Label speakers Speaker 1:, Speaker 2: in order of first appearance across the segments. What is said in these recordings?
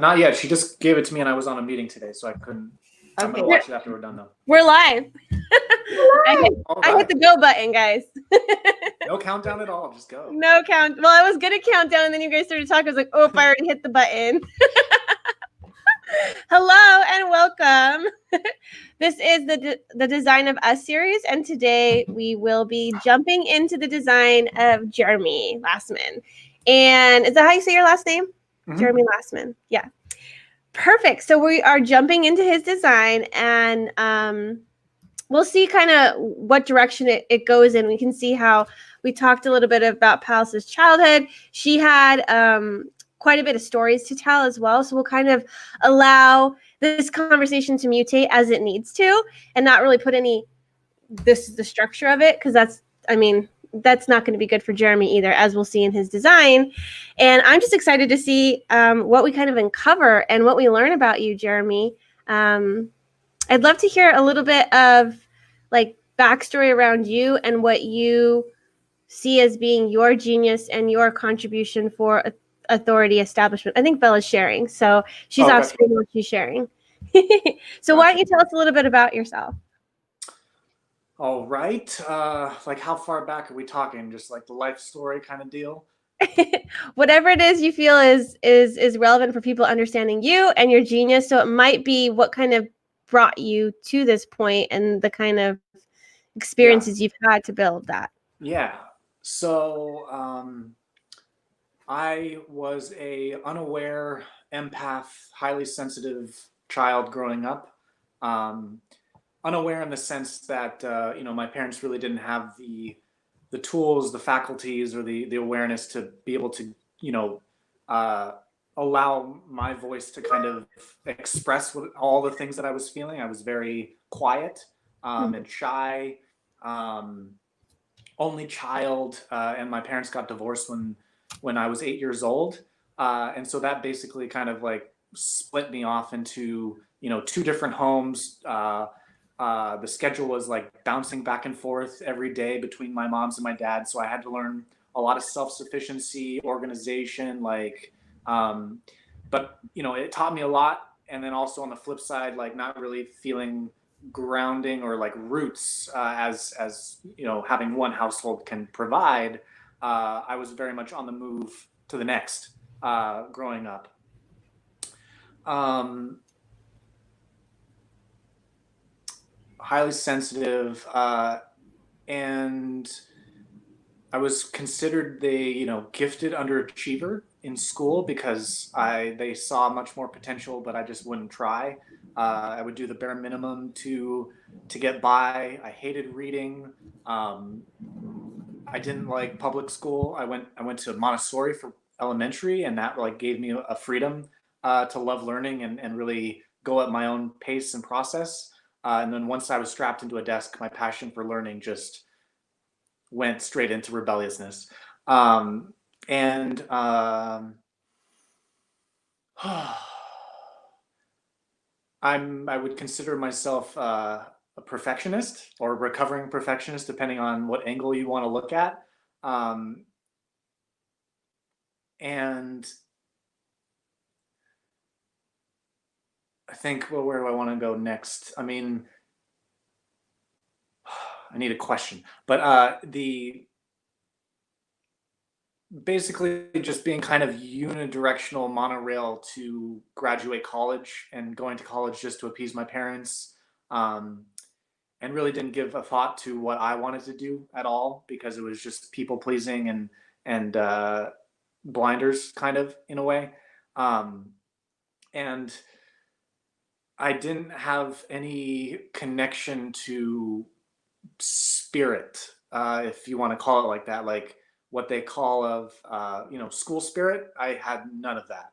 Speaker 1: Not yet. She just gave it to me, and I was on a meeting today, so I couldn't. I'm
Speaker 2: Okay.
Speaker 1: gonna watch it after we're done, though.
Speaker 2: We're live. I hit the go button, guys.
Speaker 1: No countdown at all. Just go.
Speaker 2: No count. Well, I was gonna count down, and then you guys started talking. I was like, oh, I already hit the button. Hello and welcome. This is the Design of Us series, and today we will be jumping into the design of Jeremy Lasman. And is that how you say your last name? Mm-hmm. Jeremy Lasman. Yeah. Perfect. So we are jumping into his design, and we'll see kind of what direction it goes in. We can see how we talked a little bit about Palace's childhood. She had quite a bit of stories to tell as well. So we'll kind of allow this conversation to mutate as it needs to, and not really put the structure of it, because that's not going to be good for Jeremy either, as we'll see in his design. And I'm just excited to see what we kind of uncover and what we learn about you, Jeremy. I'd love to hear a little bit of like backstory around you and what you see as being your genius and your contribution for authority establishment. I think Bella's sharing, so she's off screen while she's sharing. So why don't you tell us a little bit about yourself?
Speaker 1: All right. Like how far back are we talking? Just like the life story kind of deal?
Speaker 2: Whatever it is you feel is relevant for people understanding you and your genius. So it might be what kind of brought you to this point and the kind of experiences you've had to build that.
Speaker 1: Yeah. So I was a unaware empath, highly sensitive child growing up. Unaware in the sense that my parents really didn't have the tools, the faculties, or the awareness to be able to allow my voice to kind of express all the things that I was feeling. I was very quiet and shy, only child, and my parents got divorced when I was 8 years old, and so that basically kind of like split me off into two different homes. The schedule was like bouncing back and forth every day between my mom's and my dad's. So I had to learn a lot of self-sufficiency, organization, but it taught me a lot. And then also on the flip side, like not really feeling grounding or like roots as having one household can provide. I was very much on the move to the next growing up. Highly sensitive, and I was considered the gifted underachiever in school because they saw much more potential, but I just wouldn't try. I would do the bare minimum to get by. I hated reading. I didn't like public school. I went to Montessori for elementary, and that like gave me a freedom to love learning and really go at my own pace and process. And then once I was strapped into a desk, my passion for learning just went straight into rebelliousness. I would consider myself a perfectionist or a recovering perfectionist, depending on what angle you want to look at. And I think, well, where do I want to go next? I mean, I need a question, but basically just being kind of unidirectional monorail to graduate college and going to college just to appease my parents, and really didn't give a thought to what I wanted to do at all, because it was just people pleasing and blinders kind of in a way. And I didn't have any connection to spirit, if you want to call it like that, like what they call of school spirit. I had none of that.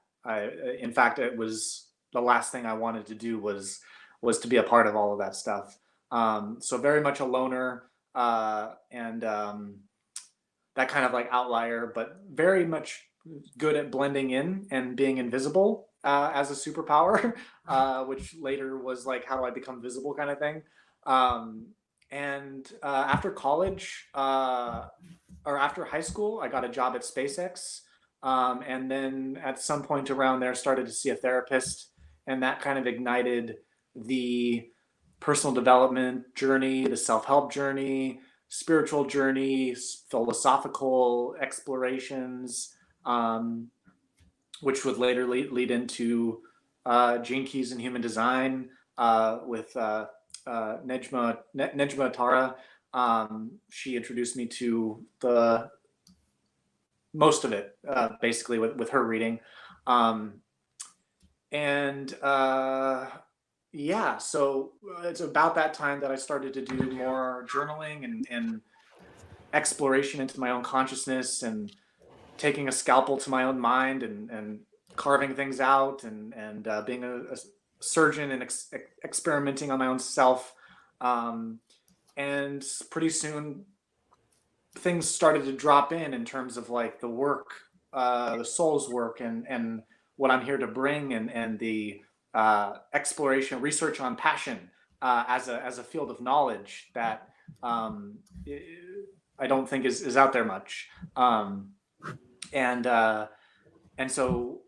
Speaker 1: In fact, it was the last thing I wanted to do was to be a part of all of that stuff. So very much a loner, and that kind of like outlier, but very much good at blending in and being invisible as a superpower, which later was like, how do I become visible kind of thing. And after college, or after high school, I got a job at SpaceX And then at some point around there, started to see a therapist, and that kind of ignited the personal development journey, the self-help journey, spiritual journey, philosophical explorations, which would later lead into Gene Keys and Human Design with Nejma Tara. She introduced me to the most of it, basically with her reading. And yeah, so it's about that time that I started to do more journaling and exploration into my own consciousness, and taking a scalpel to my own mind, and carving things out, and being a surgeon and experimenting on my own self. And pretty soon things started to drop in terms of like the work, the soul's work, and what I'm here to bring, and the exploration, research on passion as a field of knowledge that I don't think is out there much. And and so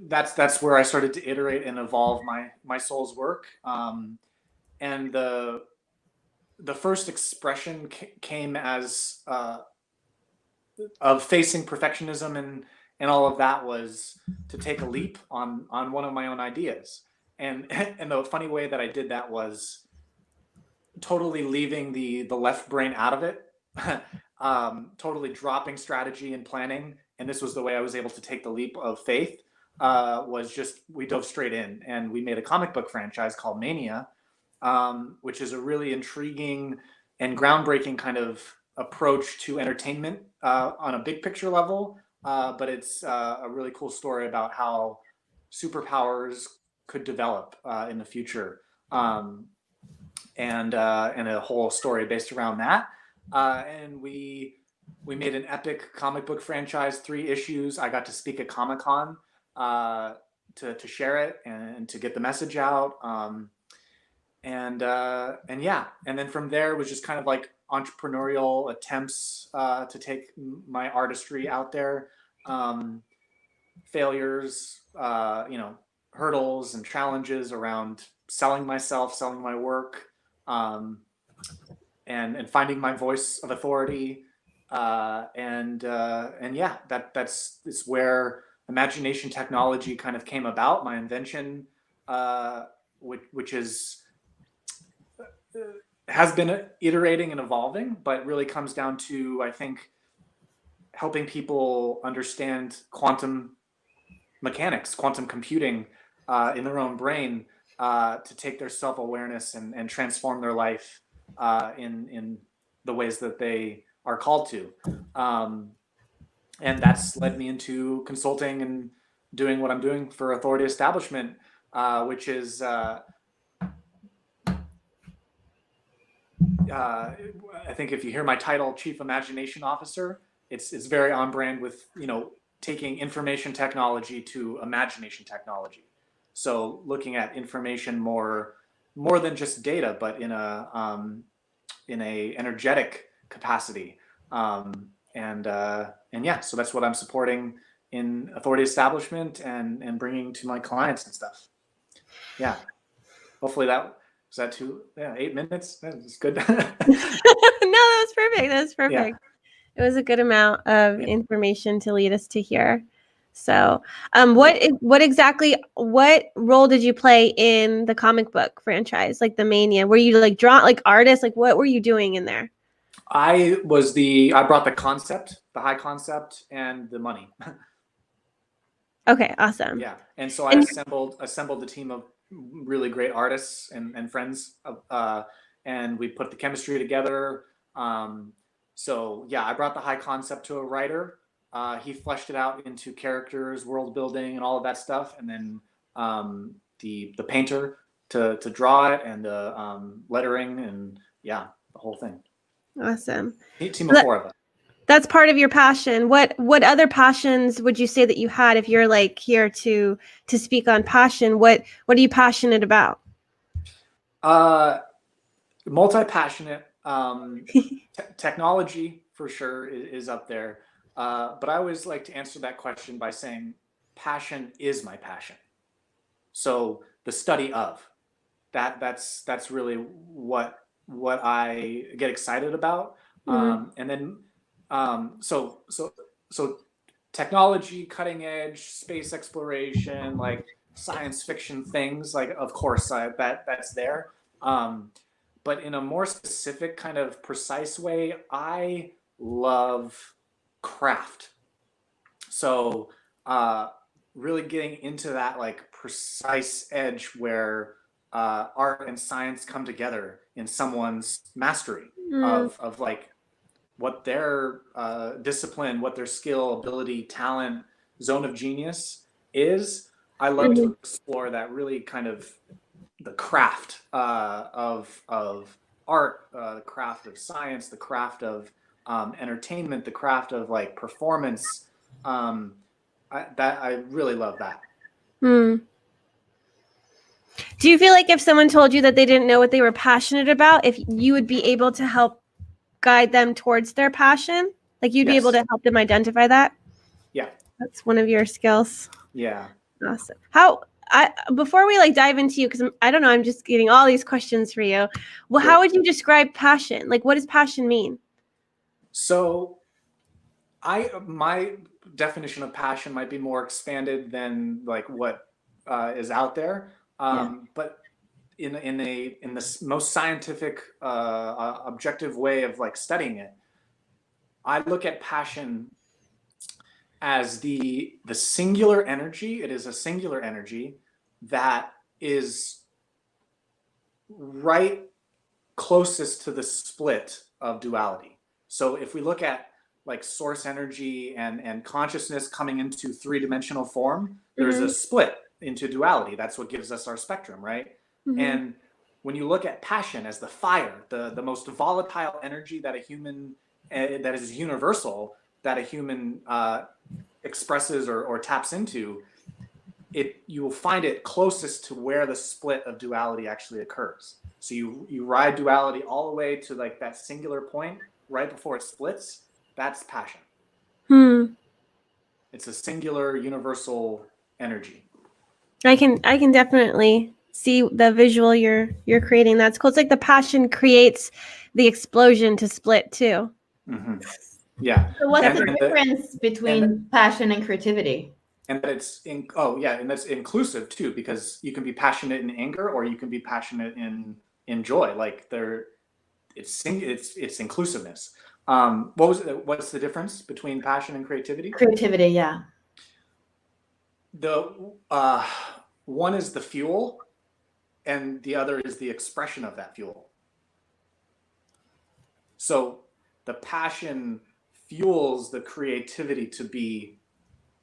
Speaker 1: that's where I started to iterate and evolve my soul's work. And the first expression came as of facing perfectionism and all of that, was to take a leap on one of my own ideas. And and the funny way that I did that was totally leaving the left brain out of it. Totally dropping strategy and planning, and this was the way I was able to take the leap of faith. Was just, we dove straight in, and we made a comic book franchise called Mania, which is a really intriguing and groundbreaking kind of approach to entertainment on a big picture level. But it's a really cool story about how superpowers could develop in the future, and a whole story based around that. And we made an epic comic book franchise, 3 issues. I got to speak at Comic-Con to share it and to get the message out. And yeah, and then from there it was just kind of like entrepreneurial attempts to take my artistry out there. Failures, hurdles and challenges around selling myself, selling my work, and finding my voice of authority. And yeah, it's where imagination technology kind of came about, my invention, which has been iterating and evolving, but really comes down to, I think, helping people understand quantum mechanics, quantum computing in their own brain, to take their self-awareness and transform their life in the ways that they are called to. And that's led me into consulting and doing what I'm doing for Authority Establishment, which is I think if you hear my title, Chief Imagination Officer, it's very on brand with, taking information technology to imagination technology. So looking at information more than just data, but in a energetic capacity. And yeah, so that's what I'm supporting in Authority Establishment and bringing to my clients and stuff. Yeah, hopefully that was that 8 minutes. That's good.
Speaker 2: No, that was perfect. That was perfect. Yeah. It was a good amount of information to lead us to here. So, what role did you play in the comic book franchise, like the Mania? Were you like drawn, like artist? Like what were you doing in there?
Speaker 1: I brought the concept, the high concept, and the money.
Speaker 2: Okay, awesome.
Speaker 1: Yeah, and so I assembled the team of really great artists and friends, and we put the chemistry together. So yeah, I brought the high concept to a writer. He fleshed it out into characters, world building, and all of that stuff, and then the painter to draw it, and the lettering, and yeah, the whole thing.
Speaker 2: Awesome.
Speaker 1: Team of 4 of us.
Speaker 2: That's part of your passion. What other passions would you say that you had, if you're like here to speak on passion? What are you passionate about?
Speaker 1: Multi-passionate. Technology for sure is up there. But I always like to answer that question by saying passion is my passion. So the study of that's really what I get excited about.
Speaker 2: Mm-hmm.
Speaker 1: And then so technology, cutting edge, space exploration, like science fiction things, like of course that's there. Um, but in a more specific kind of precise way, I love craft. So really getting into that like precise edge where art and science come together in someone's mastery of like what their discipline, what their skill, ability, talent, zone of genius is. I love
Speaker 2: Mm-hmm.
Speaker 1: to explore that really kind of the craft of art, the craft of science, the craft of entertainment, the craft of like performance. Um, I really love that.
Speaker 2: Mm. Do you feel like if someone told you that they didn't know what they were passionate about, if you would be able to help guide them towards their passion? Like you'd be able
Speaker 1: Yes.
Speaker 2: to help them identify that?
Speaker 1: Yeah.
Speaker 2: That's one of your skills.
Speaker 1: Yeah.
Speaker 2: Awesome. How I before we like dive into you, because I don't know, I'm just getting all these questions for you. Well, how
Speaker 1: Sure.
Speaker 2: would you describe passion? Like, what does passion mean?
Speaker 1: So my definition of passion might be more expanded than like what is out there.
Speaker 2: Yeah.
Speaker 1: But in the most scientific objective way of like studying it, I look at passion as the singular energy. It is a singular energy that is right closest to the split of duality. So if we look at like source energy and consciousness coming into three-dimensional form, there's
Speaker 2: Mm-hmm.
Speaker 1: a split into duality. That's what gives us our spectrum, right?
Speaker 2: Mm-hmm.
Speaker 1: And when you look at passion as the fire, the most volatile energy that a human that is universal, that a human expresses or taps into, you will find it closest to where the split of duality actually occurs. So you ride duality all the way to like that singular point right before it splits. That's passion.
Speaker 2: Hmm.
Speaker 1: It's a singular universal energy.
Speaker 2: I can definitely see the visual you're creating. That's cool. It's like the passion creates the explosion to split too.
Speaker 1: Mm-hmm. Yeah,
Speaker 3: So what's
Speaker 1: and
Speaker 3: the
Speaker 1: and the
Speaker 3: difference between passion and creativity?
Speaker 1: and that it's in oh yeah, and that's inclusive too, because you can be passionate in anger or you can be passionate in joy. Like it's inclusiveness. What's the difference between passion and creativity?
Speaker 3: Creativity, yeah.
Speaker 1: The one is the fuel and the other is the expression of that fuel. So the passion fuels the creativity to be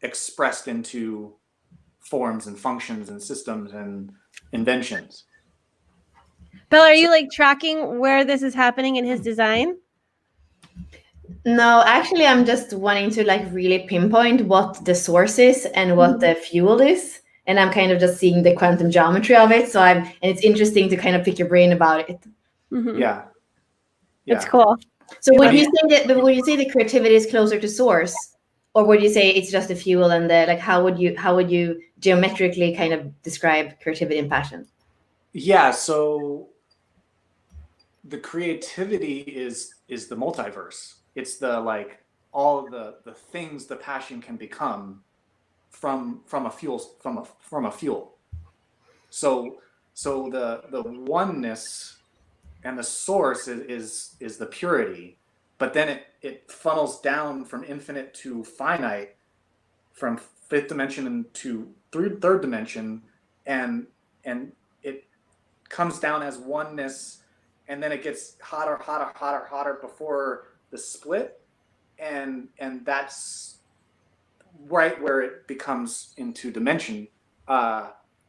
Speaker 1: expressed into forms and functions and systems and inventions.
Speaker 2: Bella, are you like tracking where this is happening in his design?
Speaker 3: No, actually, I'm just wanting to like really pinpoint what the source is and what the fuel is. And I'm kind of just seeing the quantum geometry of it. And it's interesting to kind of pick your brain about it.
Speaker 2: Mm-hmm.
Speaker 1: Yeah.
Speaker 2: It's cool.
Speaker 3: So would
Speaker 1: And
Speaker 3: you say the creativity is closer to source, or would you say it's just the fuel and the like? How would you geometrically kind of describe creativity and passion?
Speaker 1: Yeah, so the creativity is the multiverse. It's the like all the things the passion can become from a fuel. So the oneness and the source is the purity, but then it funnels down from infinite to finite, from fifth dimension to third dimension, and it comes down as oneness, and then it gets hotter before the split, and that's right where it becomes into dimension.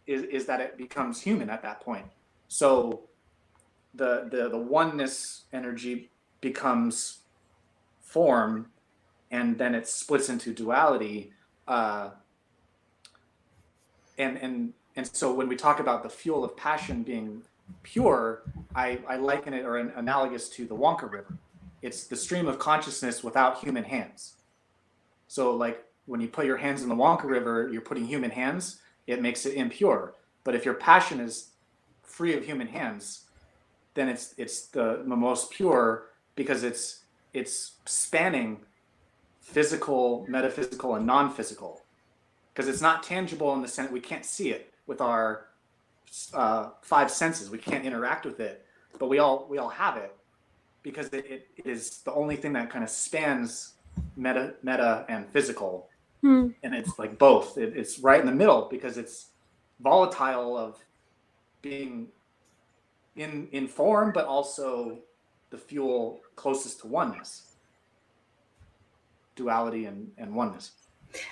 Speaker 1: Is that it becomes human at that point. So the oneness energy becomes form, and then it splits into duality. And so when we talk about the fuel of passion being pure, I liken it or analogous to the Wonka River. It's the stream of consciousness without human hands. So like when you put your hands in the Wonka River, you're putting human hands, it makes it impure. But if your passion is free of human hands, then it's the most pure, because it's spanning physical, metaphysical, and non-physical. Because it's not tangible in the sense we can't see it with our five senses. We can't interact with it, but we all have it, because it is the only thing that kind of spans meta and physical. And it's like both. It's right in the middle, because it's volatile of being in form, but also the fuel closest to oneness, duality and oneness.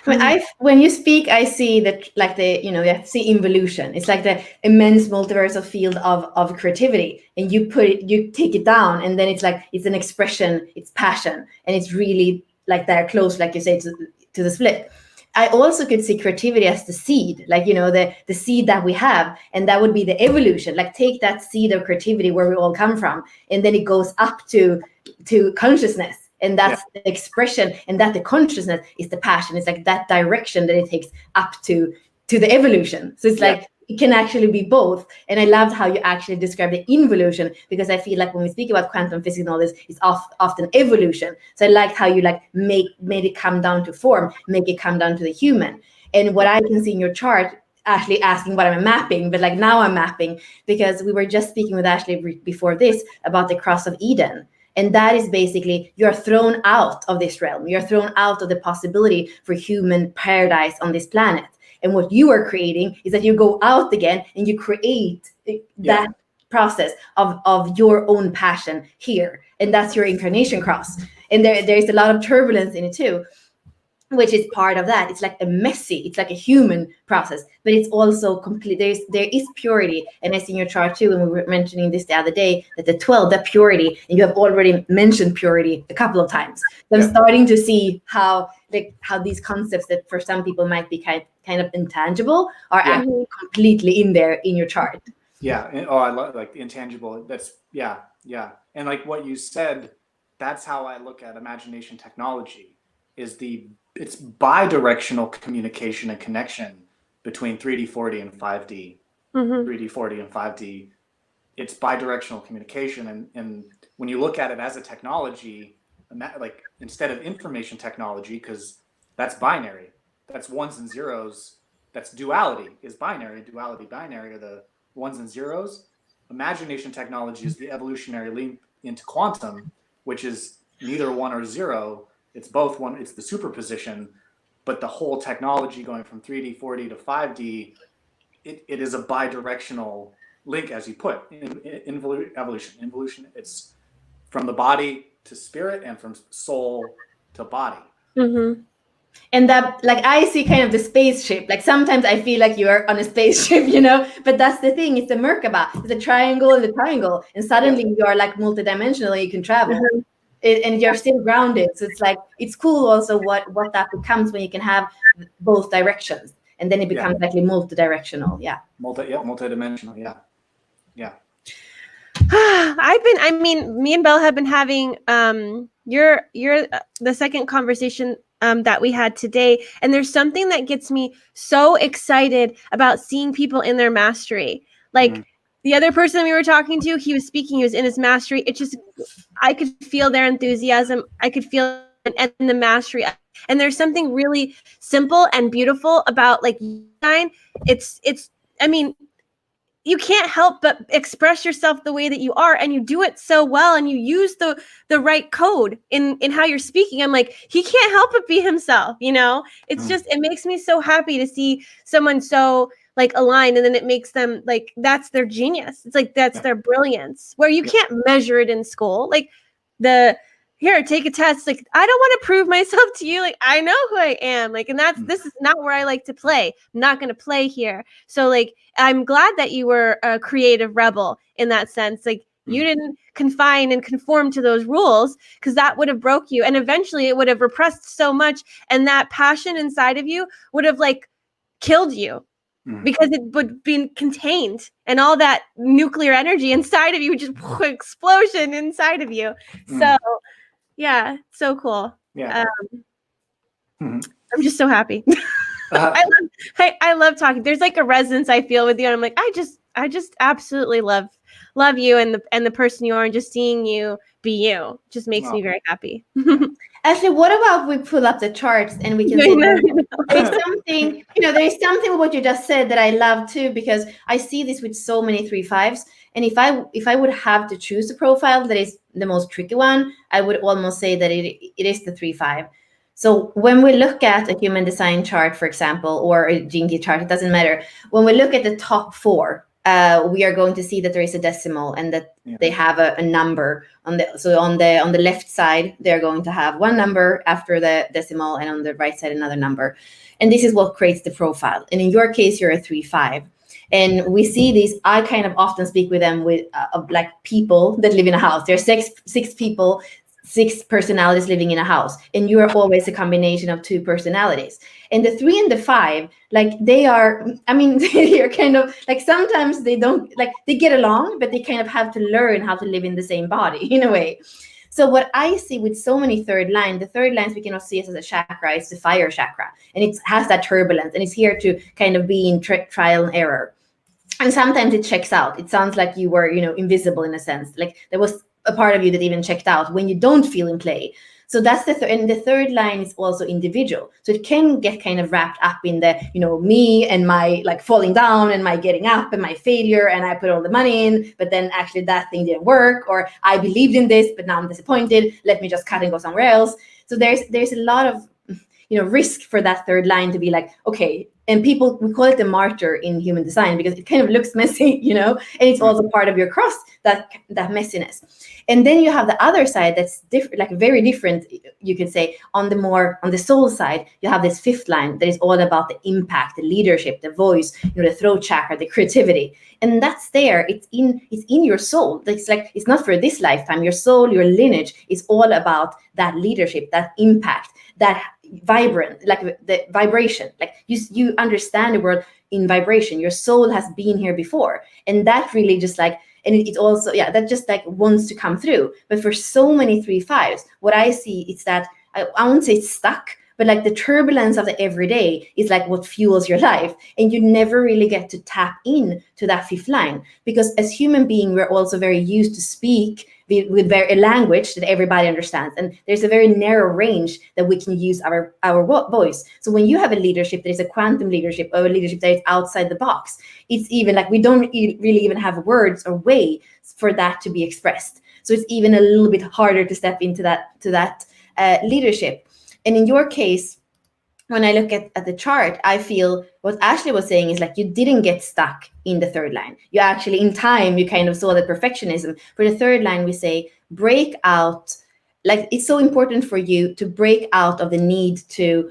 Speaker 3: When you speak, I see that like I see involution. It's like the immense multiversal field of creativity, and you take it down, and then it's like it's an expression, it's passion, and it's really like they're close, like you say, to the split. I also could see creativity as the seed, like the seed that we have, and that would be the evolution. Like take that seed of creativity where we all come from, and then it goes up to consciousness. And that's the expression, and that the consciousness is the passion. It's like that direction that it takes up to the evolution. So it's like it can actually be both. And I loved how you actually described the involution, because I feel like when we speak about quantum physics and all this, it's often evolution. So I liked how you like made it come down to form, make it come down to the human. And what I can see in your chart, Ashley asking what I'm mapping, but like now I'm mapping, because we were just speaking with Ashley before this about the cross of Eden. And that is basically, you're thrown out of this realm. You're thrown out of the possibility for human paradise on this planet. And what you are creating is that you go out again and you create that process of your own passion here. And that's your incarnation cross. And there's a lot of turbulence in it too, which is part of that. It's like it's like a human process, but it's also complete. There is purity. And I see in your chart too, and we were mentioning this the other day, that the 12, that purity, and you have already mentioned purity a couple of times. So I'm starting to see how these concepts that for some people might be kind of intangible are actually completely in there in your chart.
Speaker 1: Yeah. I love like the intangible. That's yeah. And like what you said, that's how I look at imagination technology, is it's bi-directional communication and connection between 3D, 4D, and 5D. 3D, 4D, and 5D. It's bi-directional communication, and when you look at it as a technology, like instead of information technology, because that's binary, that's ones and zeros, that's duality is binary, binary are the ones and zeros. Imagination technology is the evolutionary leap into quantum, which is neither one or zero. It's both one. It's the superposition, but the whole technology going from 3D, 4D to 5D, it is a bi-directional link, as you put, in evolution. It's from the body to spirit, and from soul to body.
Speaker 3: And that, like, I see kind of the spaceship. Like sometimes I feel like you're on a spaceship, but that's the thing. It's the Merkaba. It's a triangle and the triangle, and suddenly you are like multidimensional. And you can travel. And you're still grounded. So it's like, it's cool also what that becomes when you can have both directions, and then it becomes actually multi-directional.
Speaker 1: Multi-dimensional. Yeah.
Speaker 2: Me and Belle have been having you're the second conversation that we had today, and there's something that gets me so excited about seeing people in their mastery. Like the other person we were talking to, he was in his mastery. It just, I could feel their enthusiasm. I could feel and the mastery. And there's something really simple and beautiful about like design. You can't help but express yourself the way that you are, and you do it so well, and you use the right code in how you're speaking. I'm like, he can't help but be himself, It's just, it makes me so happy to see someone so like aligned, and then it makes them like, that's their genius. It's like, that's their brilliance, where you can't measure it in school. Like here, take a test. Like, I don't want to prove myself to you. Like, I know who I am. Like, and this is not where I like to play. I'm not going to play here. So like, I'm glad that you were a creative rebel in that sense. Like, you didn't confine and conform to those rules, because that would have broke you. And eventually it would have repressed so much. And that passion inside of you would have like killed you, because it would be contained, and all that nuclear energy inside of you, just explosion inside of you. So yeah, so cool.
Speaker 1: Yeah.
Speaker 2: I'm just so happy.
Speaker 1: Uh,
Speaker 2: I love talking. There's like a resonance I feel with you, and I'm like, I just absolutely love you and the person you are, and just seeing you be you just makes me very happy.
Speaker 3: Actually, what about we pull up the charts and we can see there's something, there's something with what you just said that I love too, because I see this with so many 3/5s. And if I would have to choose a profile that is the most tricky one, I would almost say that it is the 3/5. So when we look at a human design chart, for example, or a gene key chart, it doesn't matter. When we look at the top 4, we are going to see that there is a decimal and that they have a number on the left side. They're going to have one number after the decimal, and on the right side another number. And this is what creates the profile. And in your case, you're a 3/5. And we see these. I kind of often speak with them with like people that live in a house. There's six people, 6 personalities living in a house, and you are always a combination of 2 personalities. And the 3 and the 5, like they are, I mean, they're kind of like, sometimes they don't, like they get along, but they kind of have to learn how to live in the same body in a way. So what I see with so many the third lines, we cannot see it as a chakra, it's the fire chakra, and it has that turbulence, and it's here to kind of be in trial and error. And sometimes it checks out. It sounds like you were, invisible in a sense, like there was a part of you that even checked out when you don't feel in play. So that's and the third line is also individual. So it can get kind of wrapped up in the, me and my like falling down and my getting up and my failure, and I put all the money in, but then actually that thing didn't work, or I believed in this, but now I'm disappointed. Let me just cut and go somewhere else. So there's a lot of, risk for that third line to be like, okay. And we call it the martyr in human design because it kind of looks messy, and it's also part of your cross, that messiness. And then you have the other side that's different, like very different, you could say. On the soul side, you have this 5th line that is all about the impact, the leadership, the voice, the throat chakra, the creativity. And that's there. It's in your soul. It's like, it's not for this lifetime. Your soul, your lineage is all about that leadership, that impact, that vibrant, like the vibration. Like you understand the world in vibration. Your soul has been here before, and that really just like, and it also, that just like wants to come through. But for so many 3/5s, what I see is that I won't say it's stuck, but like the turbulence of the everyday is like what fuels your life, and you never really get to tap in to that 5th line, because as human being, we're also very used to speak with a language that everybody understands, and there's a very narrow range that we can use our voice. So when you have a leadership that is a quantum leadership, or a leadership that is outside the box, it's even like we don't really even have words or way for that to be expressed. So it's even a little bit harder to step into that leadership. And in your case, when I look at the chart, I feel what Ashley was saying is like you didn't get stuck in the third line. You actually, in time, you kind of saw the perfectionism. For the third line, we say break out. Like it's so important for you to break out of the need to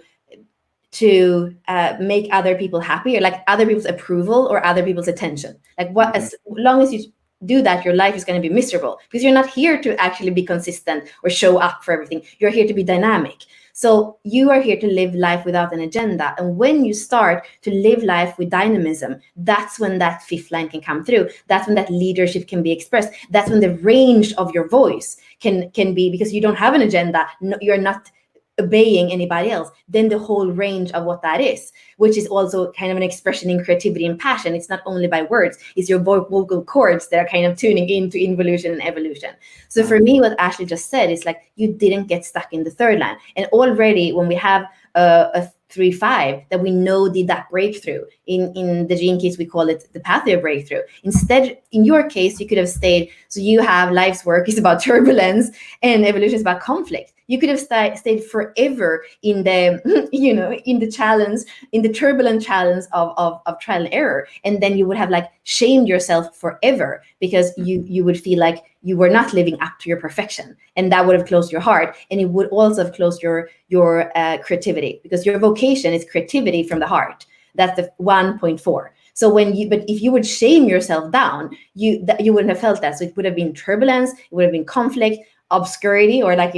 Speaker 3: make other people happy, or like other people's approval or other people's attention. Like as long as you do that, your life is going to be miserable, because you're not here to actually be consistent or show up for everything. You're here to be dynamic. So you are here to live life without an agenda. And when you start to live life with dynamism, that's when that 5th line can come through. That's when that leadership can be expressed. That's when the range of your voice can be, because you don't have an agenda. No, you're not obeying anybody else. Then the whole range of what that is, which is also kind of an expression in creativity and passion. It's not only by words, it's your vocal cords that are kind of tuning into involution and evolution. So for me, what Ashley just said is like, you didn't get stuck in the third line. And already when we have a 3/5 that we know did that breakthrough, in the gene keys we call it the pathway breakthrough. Instead, in your case, you could have stayed, so you have life's work is about turbulence and evolution is about conflict. You could have stayed forever in the in the challenge, in the turbulent challenge of trial and error, and then you would have like shamed yourself forever, because you would feel like you were not living up to your perfection, and that would have closed your heart, and it would also have closed your creativity, because your vocation is creativity from the heart. That's the 1.4. So but if you would shame yourself down, you wouldn't have felt that. So it would have been turbulence, it would have been conflict, obscurity, or like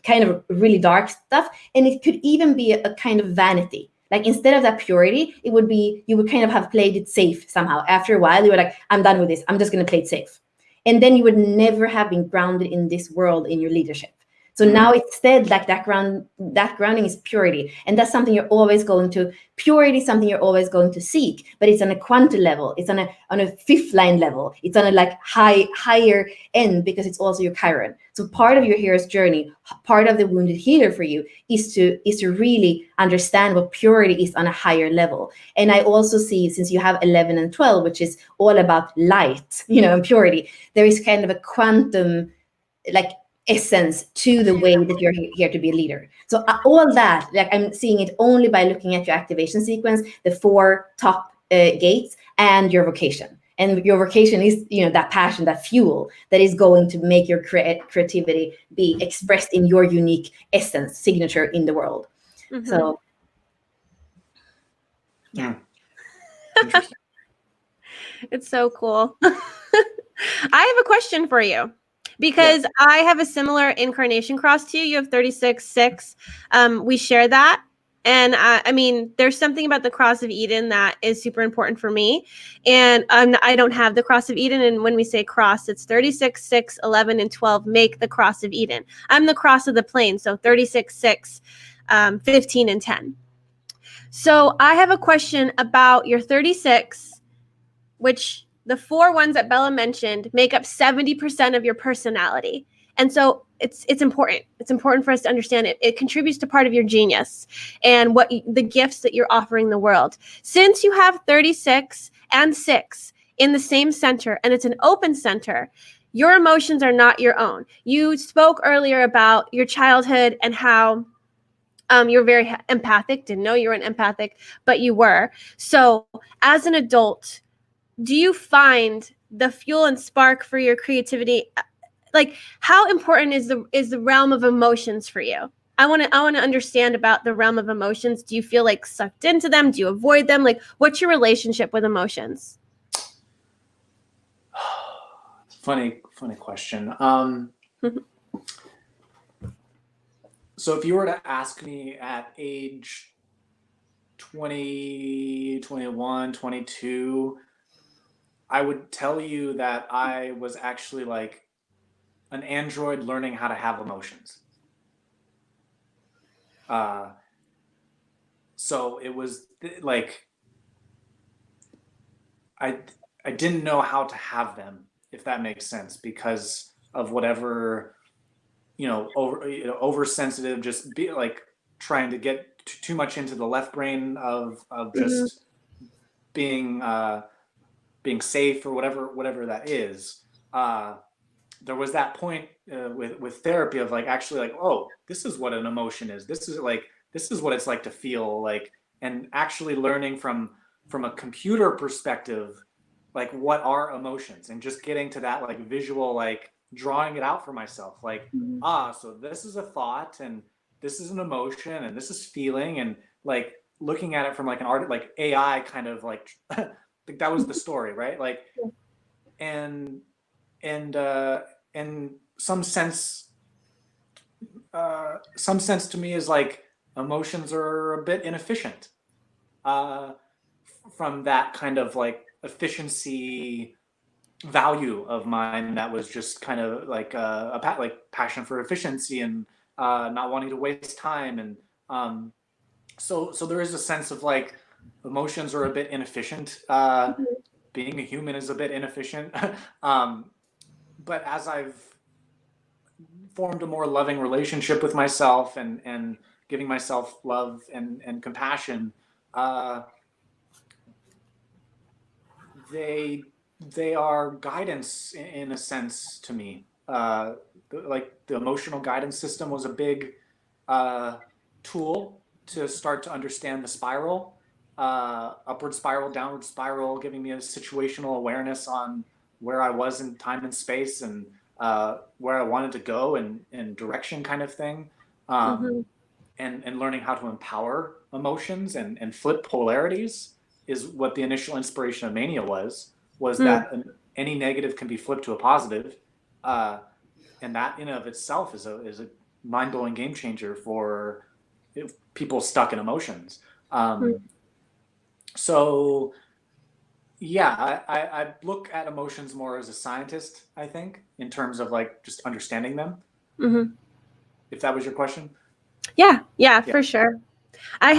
Speaker 3: kind of really dark stuff, and it could even be a kind of vanity. Like instead of that purity, it would be, you would kind of have played it safe somehow. After a while, you were like, I'm done with this. I'm just going to play it safe. And then you would never have been grounded in this world in your leadership. So now instead, like that grounding is purity. And that's something you're always going to, purity is something you're always going to seek, but it's on a quantum level. It's on a fifth line level. It's on a like higher end, because it's also your Chiron. So part of your hero's journey, part of the wounded healer for you is to really understand what purity is on a higher level. And I also see, since you have 11 and 12, which is all about light, and purity, there is kind of a quantum like essence to the way that you're here to be a leader. So all that, like I'm seeing it only by looking at your activation sequence, the 4 top gates, and your vocation. And your vocation is, that passion, that fuel that is going to make your creativity be expressed in your unique essence, signature in the world. So, yeah.
Speaker 1: Interesting.
Speaker 2: It's so cool. I have a question for you, because I have a similar incarnation cross to you. You have 36-6. We share that. And I mean, there's something about the cross of Eden that is super important for me. And I don't have the cross of Eden. And when we say cross, it's 36, 6, 11, and 12 make the cross of Eden. I'm the cross of the plane. So 36, 6, 15, and 10. So I have a question about your 36, which the 4 ones that Bella mentioned make up 70% of your personality. And so it's important. It's important for us to understand it. It contributes to part of your genius and the gifts that you're offering the world. Since you have 36 and 6 in the same center, and it's an open center, your emotions are not your own. You spoke earlier about your childhood and how you're very empathic. Didn't know you were an empathic, but you were. So as an adult, do you find the fuel and spark for your creativity? Like, how important is the realm of emotions for you? I want to understand about the realm of emotions. Do you feel like sucked into them? Do you avoid them? Like, what's your relationship with emotions?
Speaker 1: Funny question. So if you were to ask me at age 20, 21, 22, I would tell you that I was actually like an android learning how to have emotions. So it was like I didn't know how to have them, if that makes sense, because of whatever, oversensitive, just be like trying to get too much into the left brain of just being safe, or whatever that is. There was that point with therapy of like actually like, oh, this is what an emotion is. This is what it's like to feel like, and actually learning from a computer perspective, like what are emotions, and just getting to that like visual, like drawing it out for myself, like so this is a thought, and this is an emotion, and this is feeling, and like looking at it from like an art, like AI kind of like like that was the story, right? Like and some sense to me is like emotions are a bit inefficient from that kind of like efficiency value of mine that was just kind of like like passion for efficiency, and not wanting to waste time, and so there is a sense of like emotions are a bit inefficient. Being a human is a bit inefficient. But as I've formed a more loving relationship with myself, and giving myself love and compassion, they are guidance in a sense to me. Like the emotional guidance system was a big tool to start to understand the spiral, upward spiral, downward spiral, giving me a situational awareness on where I was in time and space, and where I wanted to go, and direction kind of thing. And learning how to empower emotions and flip polarities is what the initial inspiration of Mania was that any negative can be flipped to a positive. And that in and of itself is a mind-blowing game changer for people stuck in emotions. So yeah, I look at emotions more as a scientist, I think, in terms of like just understanding them. if that was your question.
Speaker 2: Yeah, for sure. I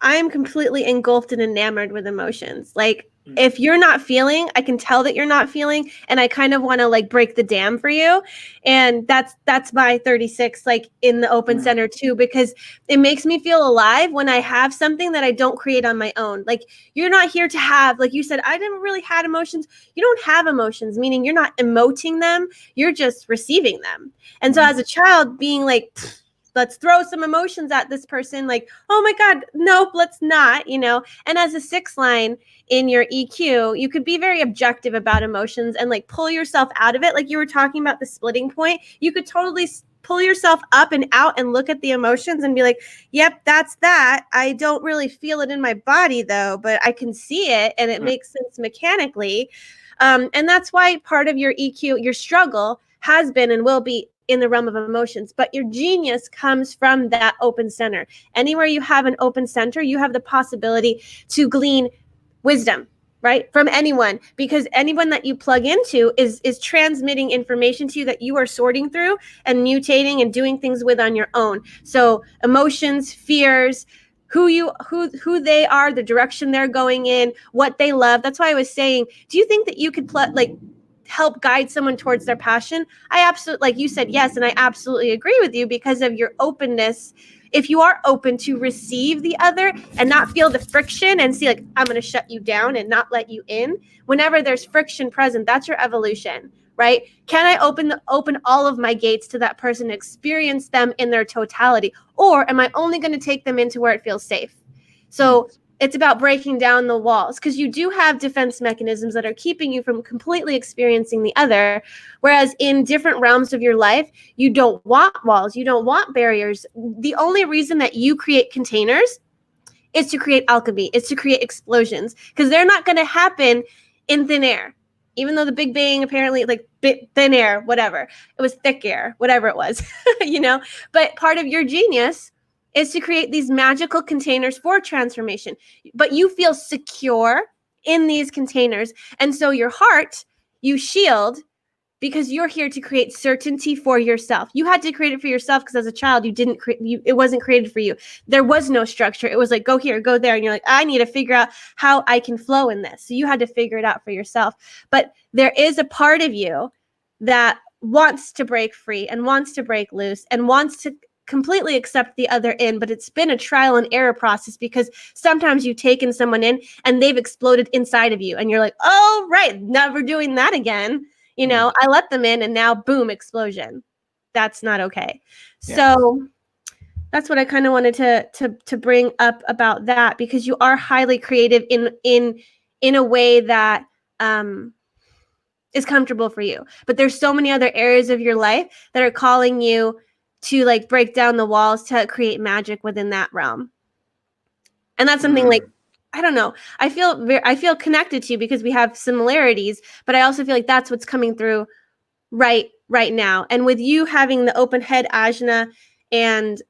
Speaker 2: am completely engulfed and enamored with emotions. Like, if you're not feeling, I can tell that you're not feeling, and I kind of want to like break the dam for you. And that's my 36, like in the open center too, because it makes me feel alive when I have something that I don't create on my own. Like, you're not here to have, like you said, I never really had emotions. You don't have emotions, meaning you're not emoting them, you're just receiving them. And so as a child, being like, let's throw some emotions at this person, like, oh my God, nope, let's not, And as a 6 line in your EQ, you could be very objective about emotions and like pull yourself out of it. Like you were talking about the splitting point, you could totally pull yourself up and out and look at the emotions and be like, yep, that's that. I don't really feel it in my body though, but I can see it and it makes sense mechanically. And that's why part of your EQ, your struggle has been and will be in the realm of emotions, but your genius comes from that open center. Anywhere you have an open center, you have the possibility to glean wisdom, right? From anyone, because anyone that you plug into is transmitting information to you that you are sorting through and mutating and doing things with on your own. So emotions, fears, who they are, the direction they're going in, what they love. That's why I was saying, do you think that you could help guide someone towards their passion? I absolutely, like you said, yes. And I absolutely agree with you because of your openness. If you are open to receive the other and not feel the friction and see like, I'm going to shut you down and not let you in, whenever there's friction present, that's your evolution, right? Can I open all of my gates to that person, experience them in their totality? Or am I only going to take them into where it feels safe? So it's about breaking down the walls, because you do have defense mechanisms that are keeping you from completely experiencing the other. Whereas in different realms of your life, you don't want walls, you don't want barriers. The only reason that you create containers is to create alchemy, is to create explosions, because they're not going to happen in thin air. Even though the Big Bang apparently like thin air, whatever, it was thick air, whatever it was, But part of your genius is to create these magical containers for transformation. But you feel secure in these containers. And so your heart, you shield, because you're here to create certainty for yourself. You had to create it for yourself because as a child, it wasn't created for you. There was no structure. It was like, go here, go there. And you're like, I need to figure out how I can flow in this. So you had to figure it out for yourself. But there is a part of you that wants to break free and wants to break loose and wants to completely accept the other in, but it's been a trial and error process, because sometimes you've taken someone in and they've exploded inside of you and you're like, oh, right, never doing that again. I let them in and now boom, explosion. That's not okay. Yeah. So that's what I kind of wanted to bring up about that, because you are highly creative in a way that is comfortable for you. But there's so many other areas of your life that are calling you to like break down the walls to create magic within that realm. And that's something like, I don't know. I feel connected to you because we have similarities, but I also feel like that's what's coming through right now. And with you having the open head, ajna, and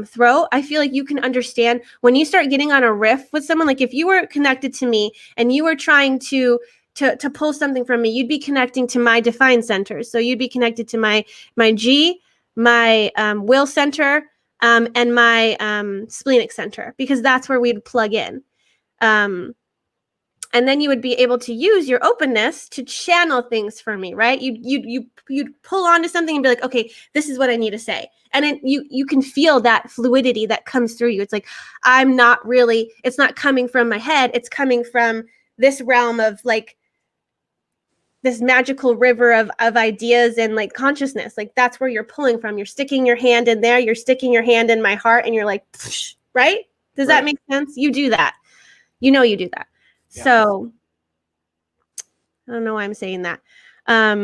Speaker 2: throat, I feel like you can understand when you start getting on a riff with someone. Like if you were connected to me and you were trying to pull something from me, you'd be connecting to my defined centers. So you'd be connected to my G, my will center, and my splenic center, because that's where we'd plug in. And then you would be able to use your openness to channel things for me, right? You'd pull onto something and be like, okay, this is what I need to say. And then you can feel that fluidity that comes through you. It's like, it's not coming from my head. It's coming from this realm of like this magical river of ideas and like consciousness. Like that's where you're pulling from. You're sticking your hand in there. You're sticking your hand in my heart and you're like, right? Does that make sense? You do that. You do that. Yeah. So I don't know why I'm saying that. I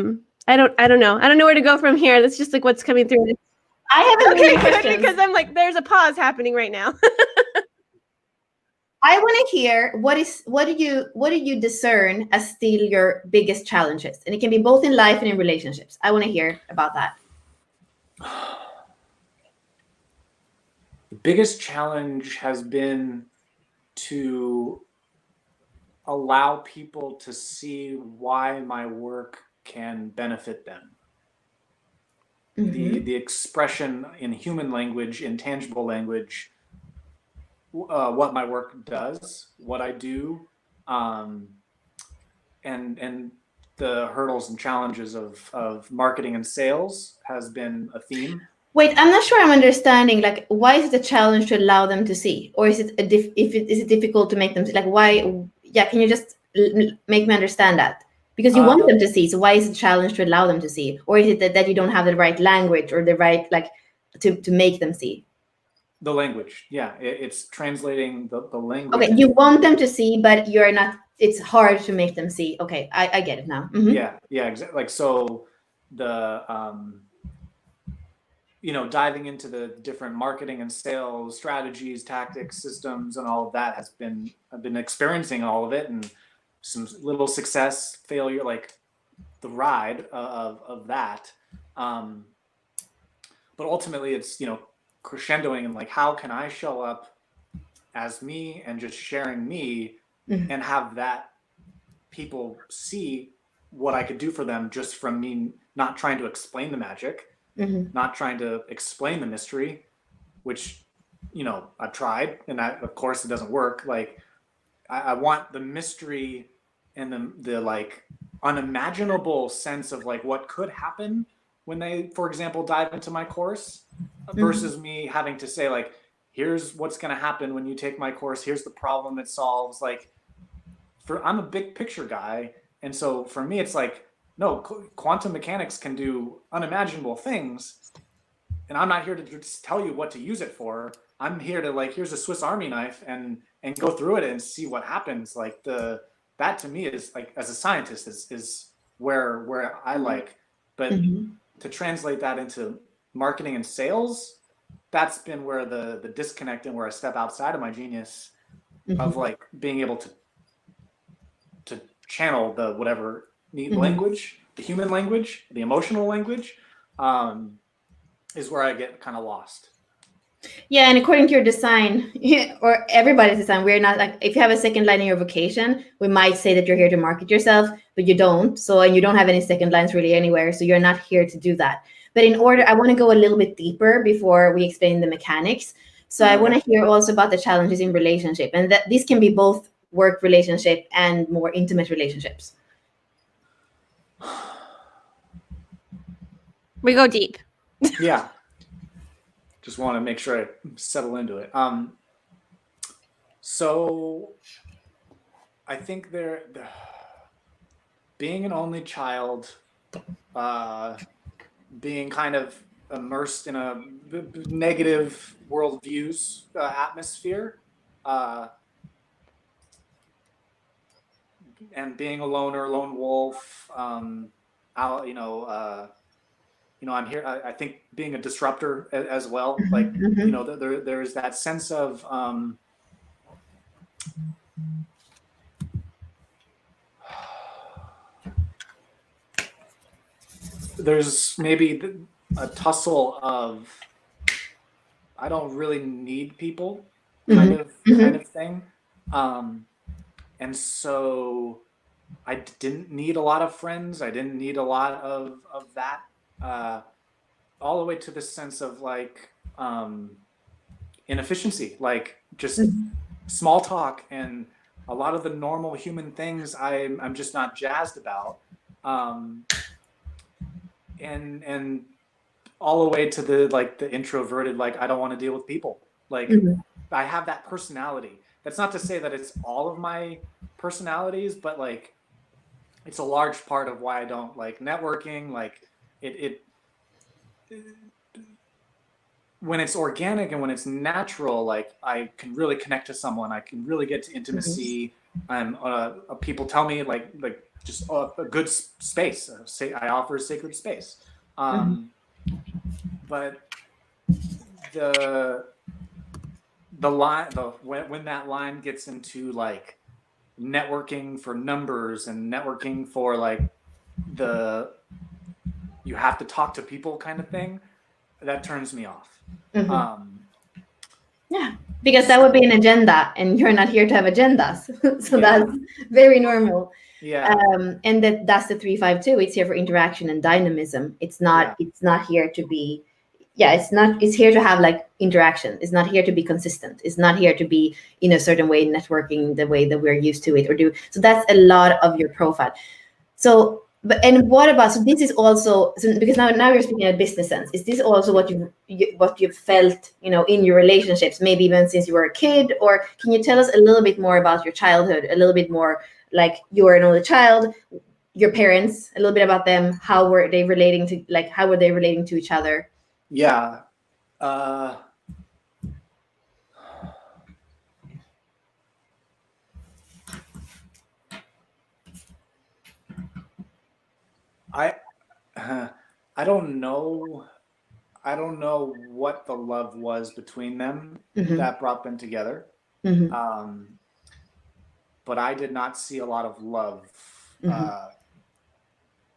Speaker 2: don't know. I don't know where to go from here. That's just like what's coming through.
Speaker 3: I have a question
Speaker 2: because I'm like, there's a pause happening right now.
Speaker 3: I want to hear what do you discern as still your biggest challenges? And it can be both in life and in relationships. I want to hear about that.
Speaker 1: The biggest challenge has been to allow people to see why my work can benefit them. the expression in human language, in tangible language, what my work does, what I do, and the hurdles and challenges of marketing and sales has been a theme.
Speaker 3: Wait, I'm not sure I'm understanding. Like, why is it a challenge to allow them to see, or is it is it difficult to make them see? Like, why? Yeah, can you just make me understand that? Because you want them to see, so why is it a challenge to allow them to see, or is it that you don't have the right language or the right to make them see?
Speaker 1: The language, yeah, it's translating the language.
Speaker 3: Okay, you want them to see, but you're not. It's hard to make them see. Okay, I get it now.
Speaker 1: Yeah, exactly. Like, so the diving into the different marketing and sales strategies, tactics, systems, and all of that I've been experiencing all of it, and some little success, failure, like the ride of that. But ultimately it's, crescendoing and like, how can I show up as me and just sharing me and have that people see what I could do for them just from me not trying to explain the magic, not trying to explain the mystery, which, I've tried, and of course it doesn't work. Like, I want the mystery and the like unimaginable sense of like what could happen when they, for example, dive into my course, versus me having to say like, here's what's going to happen when you take my course, here's the problem it solves. Like, I'm a big picture guy, and so for me it's like, no, quantum mechanics can do unimaginable things, and I'm not here to just tell you what to use it for. I'm here to like, here's a Swiss Army knife, and go through it and see what happens. Like, that to me is like, as a scientist, is where I like, but to translate that into marketing and sales, that's been where the disconnect, and where I step outside of my genius of like being able to channel the whatever language, the human language, the emotional language, is where I get kind of lost.
Speaker 3: Yeah, and according to your design, or everybody's design, we're not like, if you have a second line in your vocation, we might say that you're here to market yourself, but you don't. So, and you don't have any second lines really anywhere. So you're not here to do that. But in order, I want to go a little bit deeper before we explain the mechanics. So I want to hear also about the challenges in relationship, and that this can be both work relationship and more intimate relationships.
Speaker 2: We go deep.
Speaker 1: Yeah. Just want to make sure I settle into it. So I think being an only child, being kind of immersed in a negative worldviews atmosphere, and being a lone wolf, I'm here. I think being a disruptor as well, like, there's that sense of there's maybe a tussle of, I don't really need people kind of thing. And so I didn't need a lot of friends. I didn't need a lot of that. All the way to this sense of like inefficiency, like just small talk, and a lot of the normal human things I'm just not jazzed about, and all the way to the introverted, like, I don't want to deal with people. Like, I have that personality. That's not to say that it's all of my personalities, but like, it's a large part of why I don't like networking. Like, it when it's organic and when it's natural, like, I can really connect to someone. I can really get to intimacy. People tell me like just a good space. I offer a sacred space. But the line, when that line gets into like networking for numbers and networking for like you have to talk to people kind of thing, that turns me off.
Speaker 3: Yeah, because that would be an agenda, and you're not here to have agendas. So that's very normal.
Speaker 1: Yeah.
Speaker 3: And that's the 352. It's here for interaction and dynamism. It's not here to be, it's here to have like interaction. It's not here to be consistent. It's not here to be in a certain way networking the way that we're used to it or do. So that's a lot of your profile. So, and what about, so this is also, so because now you're speaking in a business sense. Is this also what you've felt, in your relationships, maybe even since you were a kid? Or can you tell us a little bit more about your childhood, a little bit more like you were an only child, your parents, a little bit about them, how were they relating to each other?
Speaker 1: Yeah. I I don't know. I don't know what the love was between them that brought them together. But I did not see a lot of love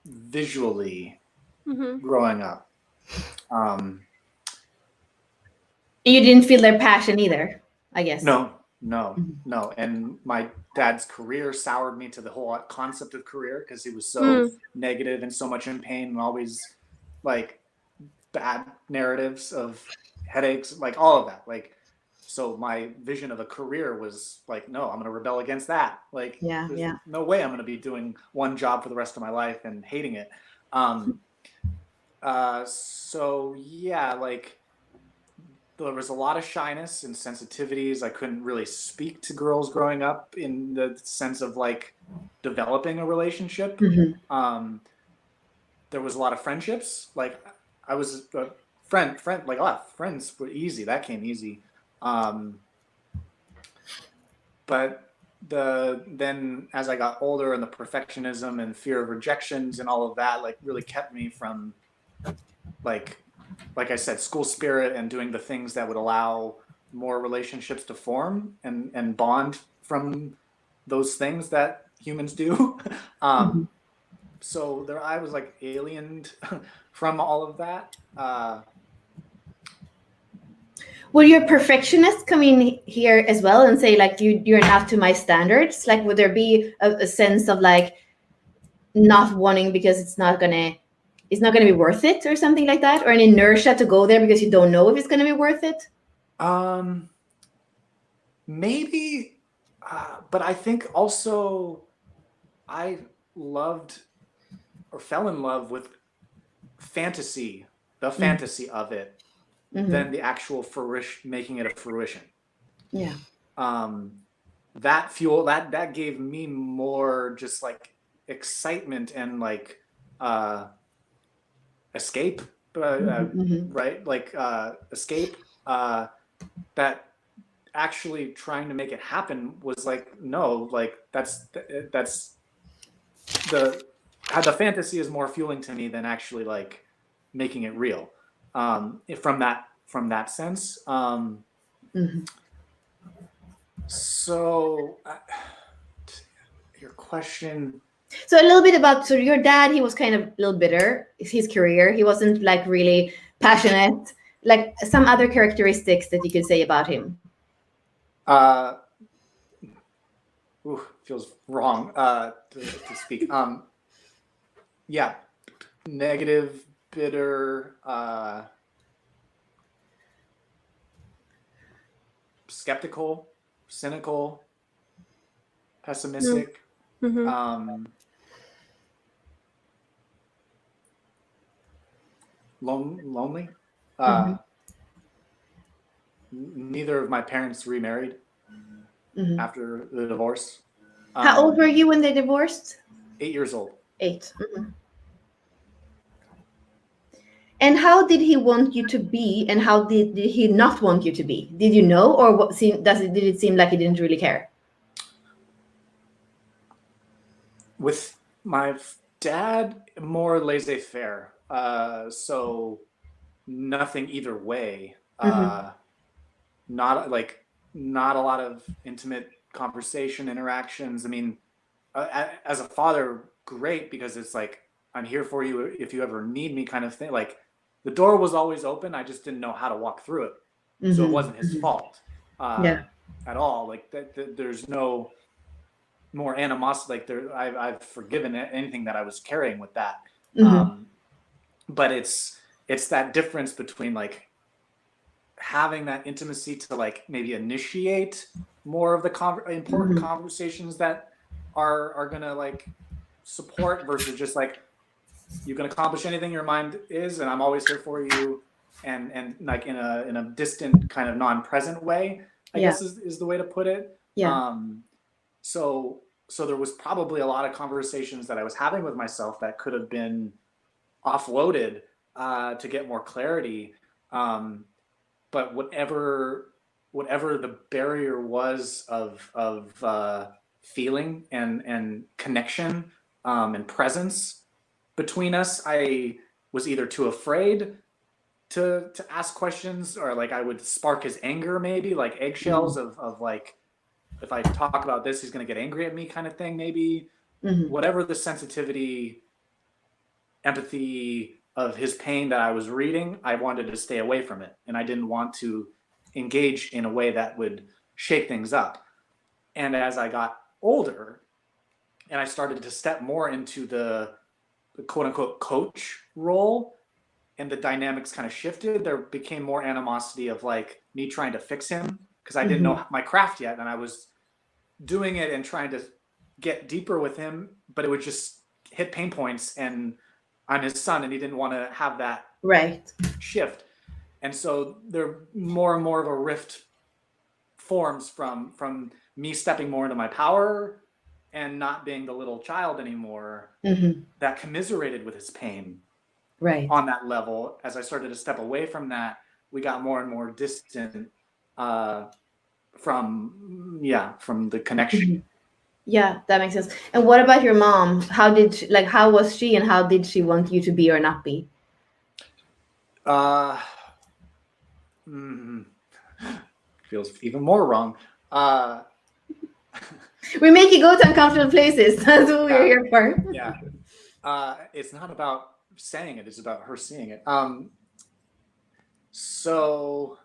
Speaker 1: visually growing up.
Speaker 3: You didn't feel their passion either, I guess.
Speaker 1: No. And my dad's career soured me to the whole concept of career because he was so negative and so much in pain and always like bad narratives of headaches, like all of that. Like, so my vision of a career was like, no, I'm going to rebel against that. Like, there's no way I'm going to be doing one job for the rest of my life and hating it. So yeah, like there was a lot of shyness and sensitivities. I couldn't really speak to girls growing up in the sense of like developing a relationship. There was a lot of friendships. Like I was a friend, like a lot of friends were easy. That came easy. But then as I got older and the perfectionism and fear of rejections and all of that, like really kept me from like I said, school spirit and doing the things that would allow more relationships to form and bond from those things that humans do. So there, I was like aliened from all of that.
Speaker 3: Would your perfectionist come in here as well and say like you're not to my standards? Like would there be a sense of like not wanting because it's not gonna be worth it or something like that, or an inertia to go there because you don't know if it's gonna be worth it?
Speaker 1: Maybe, but I think also I loved or fell in love with fantasy, the fantasy of it, than the actual making it a fruition.
Speaker 3: Yeah.
Speaker 1: That fuel that gave me more just like excitement and like escape, right? Like escape. That actually trying to make it happen was like, no, like that's the fantasy is more fueling to me than actually like making it real. From that sense. So your question.
Speaker 3: So a little bit about, so your dad, he was kind of a little bitter. His career, he wasn't like really passionate. Like some other characteristics that you could say about him.
Speaker 1: Feels wrong to speak. Yeah, negative, bitter, skeptical, cynical, pessimistic. Lonely. Neither of my parents remarried after the divorce.
Speaker 3: How old were you when they divorced?
Speaker 1: 8 years old.
Speaker 3: 8. And how did he want you to be, and how did he not want you to be? Did you know, or what? Did it seem like he didn't really care?
Speaker 1: With my dad, more laissez-faire. So nothing either way. Not a lot of intimate conversation, interactions. I mean, as a father, great, because it's like, I'm here for you if you ever need me, kind of thing. Like the door was always open. I just didn't know how to walk through it. So it wasn't his fault at all. Like there's no more animosity. Like I've forgiven anything that I was carrying with that. But it's that difference between like having that intimacy to like maybe initiate more of the important conversations that are gonna like support, versus just like, you can accomplish anything your mind is, and I'm always here for you, and like in a distant kind of non-present way, I guess is the way to put it. So there was probably a lot of conversations that I was having with myself that could have been offloaded to get more clarity. But whatever the barrier was of feeling and connection and presence between us, I was either too afraid to ask questions, or like I would spark his anger, maybe like eggshells of like, if I talk about this, he's going to get angry at me kind of thing, maybe. Whatever the sensitivity, empathy of his pain that I was reading, I wanted to stay away from it. And I didn't want to engage in a way that would shake things up. And as I got older and I started to step more into the quote unquote coach role, and the dynamics kind of shifted, there became more animosity of like me trying to fix him, because I didn't know my craft yet. And I was doing it and trying to get deeper with him, but it would just hit pain points, and I'm his son, and he didn't want to have that shift. And so there more and more of a rift forms from me stepping more into my power and not being the little child anymore that commiserated with his pain on that level. As I started to step away from that, we got more and more distant from the connection.
Speaker 3: Yeah, that makes sense. And what about your mom? How was she, and how did she want you to be or not be?
Speaker 1: Feels even more wrong.
Speaker 3: We make you go to uncomfortable places. That's what we're here for.
Speaker 1: It's not about saying it, it's about her seeing it. So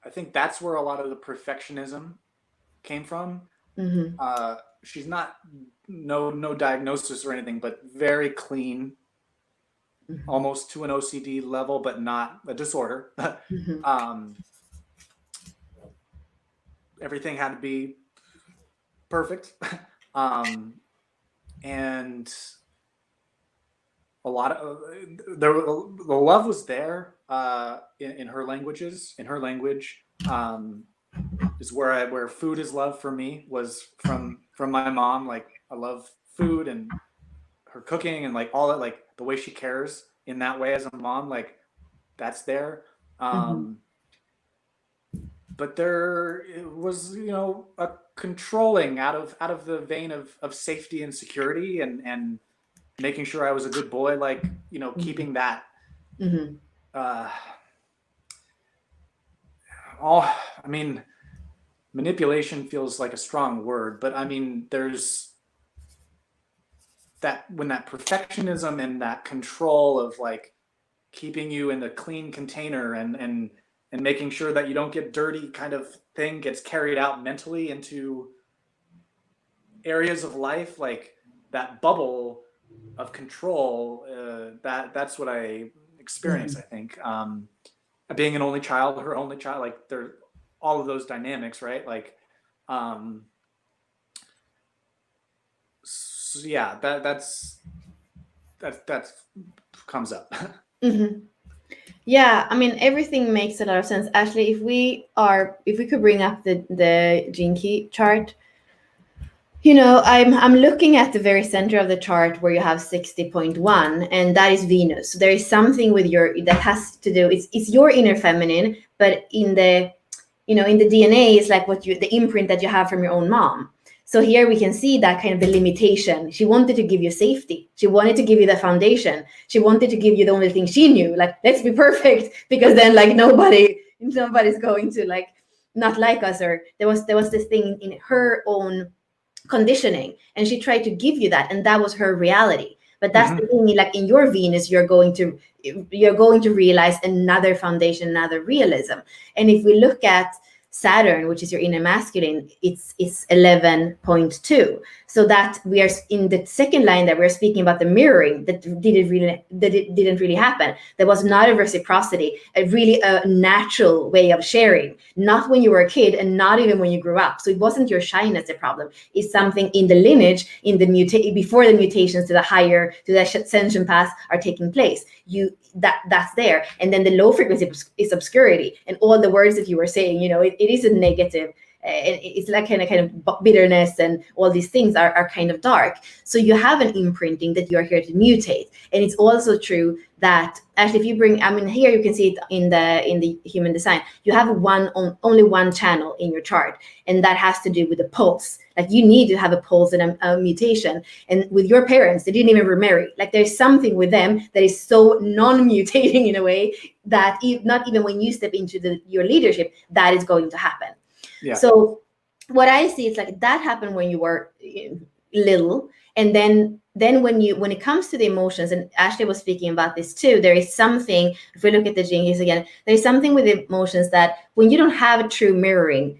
Speaker 1: I think that's where a lot of the perfectionism came from. She's not no diagnosis or anything, but very clean, almost to an OCD level, but not a disorder. Everything had to be perfect. And a lot of the love was there in her languages. In her language is where food is love for me, was from my mom. Like, I love food and her cooking and like all that, like the way she cares in that way as a mom, like that's there. But there was, a controlling out of the vein of safety and security and making sure I was a good boy, like, keeping that manipulation feels like a strong word, but I mean, there's that, when that perfectionism and that control of like keeping you in the clean container and making sure that you don't get dirty kind of thing gets carried out mentally into areas of life, like that bubble of control, that's what I experienced. I think being an only child, her only child, like there, all of those dynamics, right? Like so yeah, that's comes up.
Speaker 3: Yeah, I mean, everything makes a lot of sense. Ashley, if we could bring up the gene key chart, I'm looking at the very center of the chart where you have 60.1, and that is Venus. So there is something with that has to do, it's your inner feminine, but in the DNA is like the imprint that you have from your own mom. So here we can see that kind of the limitation. She wanted to give you safety. She wanted to give you the foundation. She wanted to give you the only thing she knew, like, let's be perfect, because then like nobody's going to like not like us. Or there was this thing in her own conditioning, and she tried to give you that, and that was her reality. But that's
Speaker 1: Mhm.
Speaker 3: the thing, like in your Venus, you're going to realize another foundation, another realism. And if we look at Saturn, which is your inner masculine, it's 11.2. So that we are in the second line that we're speaking about, the mirroring that it didn't really happen. There was not a reciprocity, a natural way of sharing, not when you were a kid and not even when you grew up. So it wasn't your shyness the problem. It's something in the lineage, in the before the mutations to the ascension paths are taking place. That's there. And then the low frequency is obscurity, and all the words that you were saying, it is a negative. It's like kind of bitterness, and all these things are kind of dark. So you have an imprinting that you're here to mutate. And it's also true that actually, if you bring, here you can see it in the human design, you have only one channel in your chart, and that has to do with the pulse. Like you need to have a pulse and a mutation. And with your parents, they didn't even remarry. Like there's something with them that is so non-mutating in a way that not even when you step into your leadership, that is going to happen.
Speaker 1: Yeah.
Speaker 3: So what I see is like that happened when you were little, and then when it comes to the emotions, and Ashley was speaking about this too, there is something, if we look at the Jinkies again, there's something with the emotions that when you don't have a true mirroring,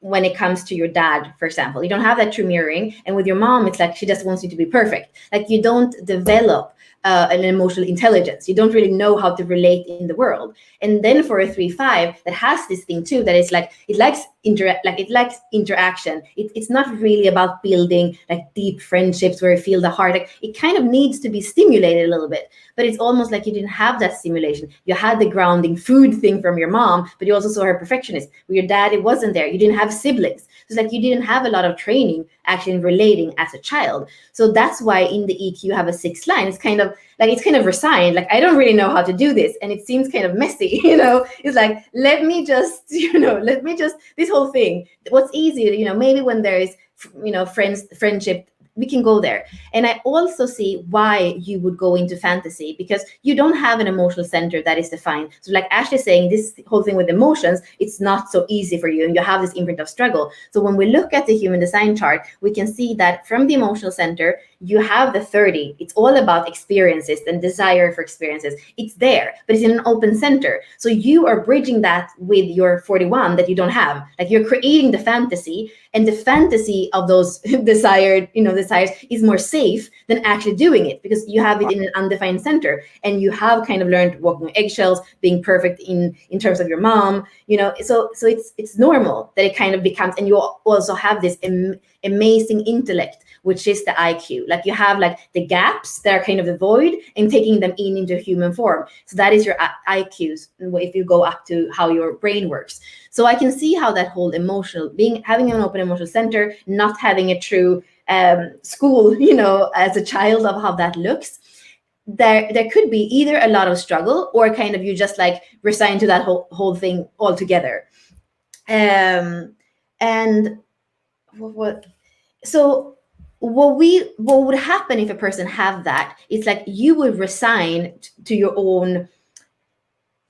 Speaker 3: when it comes to your dad, for example, you don't have that true mirroring, and with your mom, it's like she just wants you to be perfect. Like you don't develop an emotional intelligence. You don't really know how to relate in the world. And then for a 3-5 that has this thing too, that is like it likes interaction. It's not really about building like deep friendships where you feel the heart. Like it kind of needs to be stimulated a little bit, but it's almost like you didn't have that stimulation. You had the grounding food thing from your mom, but you also saw her perfectionist. With your dad, it wasn't there. You didn't have siblings. So it's like you didn't have a lot of training actually in relating as a child. So that's why in the EQ you have a 6th line. It's kind of resigned. Like, I don't really know how to do this. And it seems kind of messy, It's like, let me just, this whole thing. What's easy, maybe when there is, friendship, we can go there. And I also see why you would go into fantasy, because you don't have an emotional center that is defined. So like Ashley saying, this whole thing with emotions, it's not so easy for you, and you have this imprint of struggle. So when we look at the human design chart, we can see that from the emotional center, you have the 30. It's all about experiences and desire for experiences. It's there, but it's in an open center. So you are bridging that with your 41 that you don't have. Like you're creating the fantasy, and the fantasy of those desires is more safe than actually doing it, because you have it in an undefined center, and you have kind of learned walking on eggshells, being perfect in terms of your mom, so it's normal that it kind of becomes, and you also have this amazing intellect, which is the IQ. Like you have like the gaps that are kind of the void and taking them into human form. So that is your IQs if you go up to how your brain works. So I can see how that whole having an open emotional center, not having a true school, as a child, of how that looks. There could be either a lot of struggle, or kind of you just like resign to that whole thing altogether. And what would happen if a person have that? It's like you would resign to your own.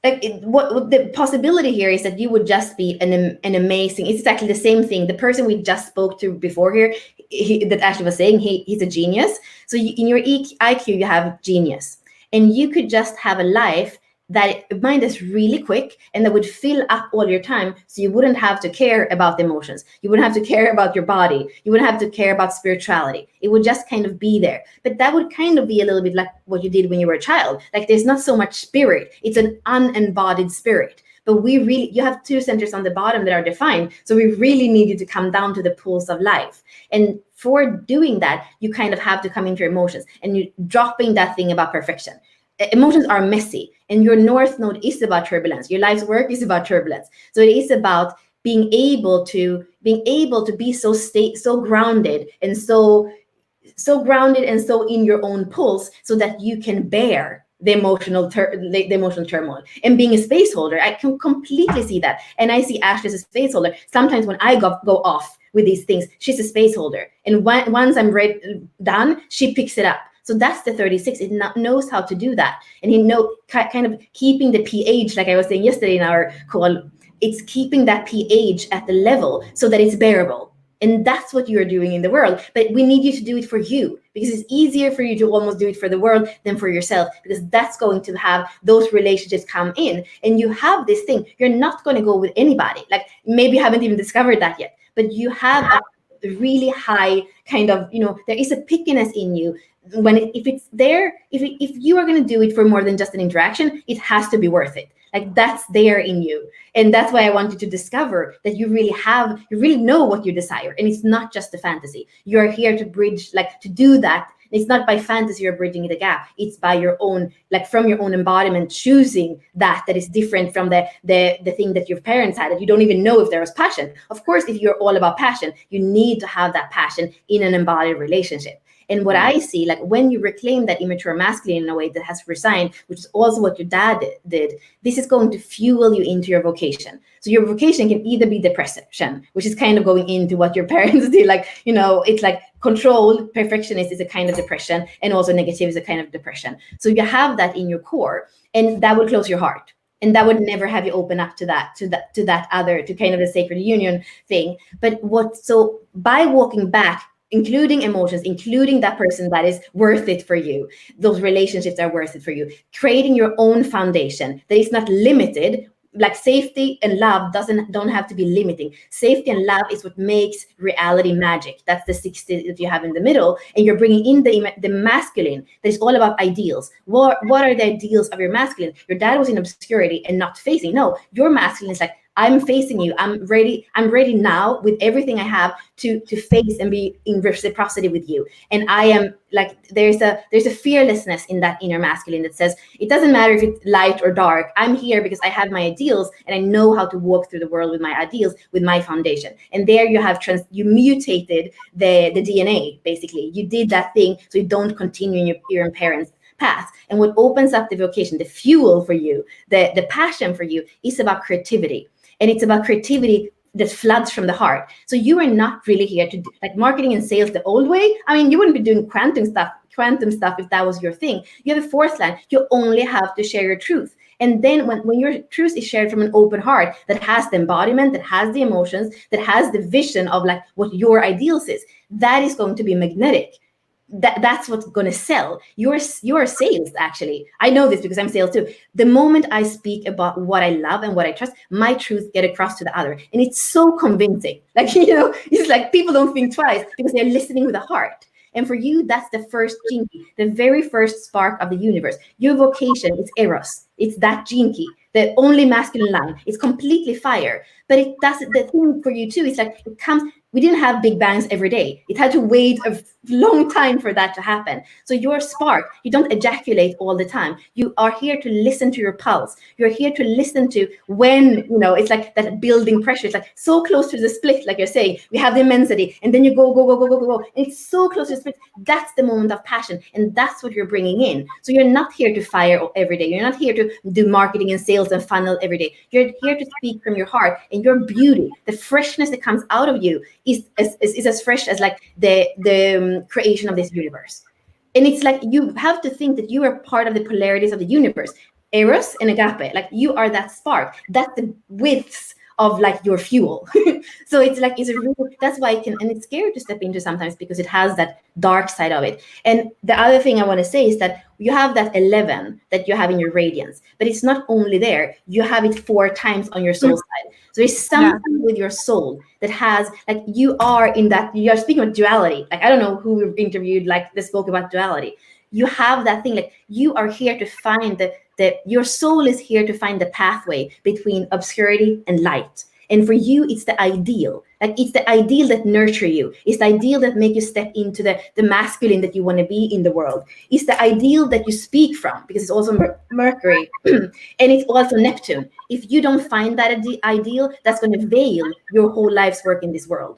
Speaker 3: Like what the possibility here is that you would just be an amazing. It's exactly the same thing. The person we just spoke to before here, that Ashley was saying, he's a genius. So in your IQ, you have genius, and you could just have a life that mind is really quick, and that would fill up all your time, so you wouldn't have to care about the emotions, you wouldn't have to care about your body, you wouldn't have to care about spirituality. It would just kind of be there. But that would kind of be a little bit like what you did when you were a child. Like there's not so much spirit, it's an unembodied spirit. But you have 2 centers on the bottom that are defined. So we really needed to come down to the pulse of life. And for doing that, you kind of have to come into your emotions, and you dropping that thing about perfection. Emotions are messy, and your North Node is about turbulence. Your life's work is about turbulence. So it is about being able to be so grounded, and so grounded and so in your own pulse, so that you can bear the emotional turmoil. And being a space holder, I can completely see that. And I see Ashley as a space holder. Sometimes when I go off with these things, she's a space holder. And once I'm done, she picks it up. So that's the 36. It knows how to do that. And kind of keeping the pH, like I was saying yesterday in our call, it's keeping that pH at the level so that it's bearable. And that's what you're doing in the world. But we need you to do it for you, because it's easier for you to almost do it for the world than for yourself, because that's going to have those relationships come in. And you have this thing, you're not going to go with anybody. Like, maybe you haven't even discovered that yet, but you have a really high kind of, there is a pickiness in you. If it's there, if you are going to do it for more than just an interaction, it has to be worth it. Like, that's there in you. And that's why I wanted to discover that you really know what you desire. And it's not just a fantasy. You're here to bridge, like, to do that. It's not by fantasy you're bridging the gap. It's by your own, like, from your own embodiment, choosing that is different from the thing that your parents had, that you don't even know if there was passion. Of course, if you're all about passion, you need to have that passion in an embodied relationship. And what I see, like, when you reclaim that immature masculine in a way that has resigned, which is also what your dad did, this is going to fuel you into your vocation. So your vocation can either be depression, which is kind of going into what your parents did. Like, it's like control, perfectionist is a kind of depression, and also negative is a kind of depression. So you have that in your core, and that would close your heart. And that would never have you open up to that other, to kind of the sacred union thing. But so by walking back, including emotions, including that person that is worth it for you, those relationships are worth it for you, creating your own foundation that is not limited. Like, safety and love don't have to be limiting. Safety and love is what makes reality magic. That's the 60 that you have in the middle, and you're bringing in the masculine that is all about ideals. What are the ideals of your masculine? Your dad was in obscurity and not facing. No, your masculine is like, I'm facing you. I'm ready now with everything I have to face and be in reciprocity with you. And I am like, there's a fearlessness in that inner masculine that says, it doesn't matter if it's light or dark. I'm here because I have my ideals, and I know how to walk through the world with my ideals, with my foundation. And there you have you mutated the DNA, basically. You did that thing so you don't continue in your parents' path. And what opens up the vocation, the fuel for you, the passion for you, is about creativity. And it's about creativity that floods from the heart. So you are not really here to do, like, marketing and sales the old way. I mean, you wouldn't be doing quantum stuff if that was your thing. You have a fourth line. You only have to share your truth. And then when your truth is shared from an open heart that has the embodiment, that has the emotions, that has the vision of, like, what your ideals is, that is going to be magnetic. That's what's going to sell. Your sales, actually. I know this because I'm sales too. The moment I speak about what I love and what I trust, my truth get across to the other. And it's so convincing. Like, it's like people don't think twice because they're listening with the heart. And for you, that's the first gene key, the very first spark of the universe. Your vocation is Eros. It's that gene key, the only masculine line. It's completely fire. But it does, the thing for you too is, like, it comes, we didn't have big bangs every day. It had to wait a long time for that to happen. So your spark, you don't ejaculate all the time. You are here to listen to your pulse. You're here to listen to when, it's like that building pressure. It's like so close to the split, like you're saying, we have the immensity, and then you go. And it's so close to the split. That's the moment of passion. And that's what you're bringing in. So you're not here to fire every day. You're not here to do marketing and sales and funnel every day. You're here to speak from your heart, and your beauty, the freshness that comes out of you is as fresh as, like, the creation of this universe. And it's like, you have to think that you are part of the polarities of the universe, Eros and Agape. Like, you are that spark. That's the widths of, like, your fuel. So it's like, that's why and it's scary to step into sometimes, because it has that dark side of it. And the other thing I want to say is that you have that 11 that you have in your radiance, but it's not only there, you have it 4 times on your soul side. So there's something with your soul that has, like, you are speaking of duality. Like, I don't know who we've interviewed, like, that spoke about duality. You have that thing, like, you are here to find your soul is here to find the pathway between obscurity and light. And for you, it's the ideal. Like, it's the ideal that nurture you. It's the ideal that make you step into the masculine that you want to be in the world. It's the ideal that you speak from, because it's also Mercury and it's also Neptune. If you don't find that ideal, that's going to veil your whole life's work in this world.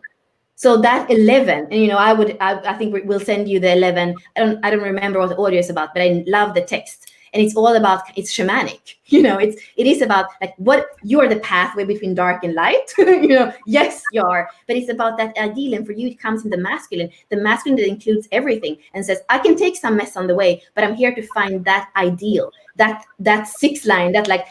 Speaker 3: So that 11, and I think we'll send you the 11. I don't remember what the audio is about, but I love the text. And it's all about, it's shamanic, it is about, like, what you're the pathway between dark and light, yes, you are, but it's about that ideal. And for you, it comes in the masculine that includes everything and says, I can take some mess on the way, but I'm here to find that ideal, that 6 line, that, like,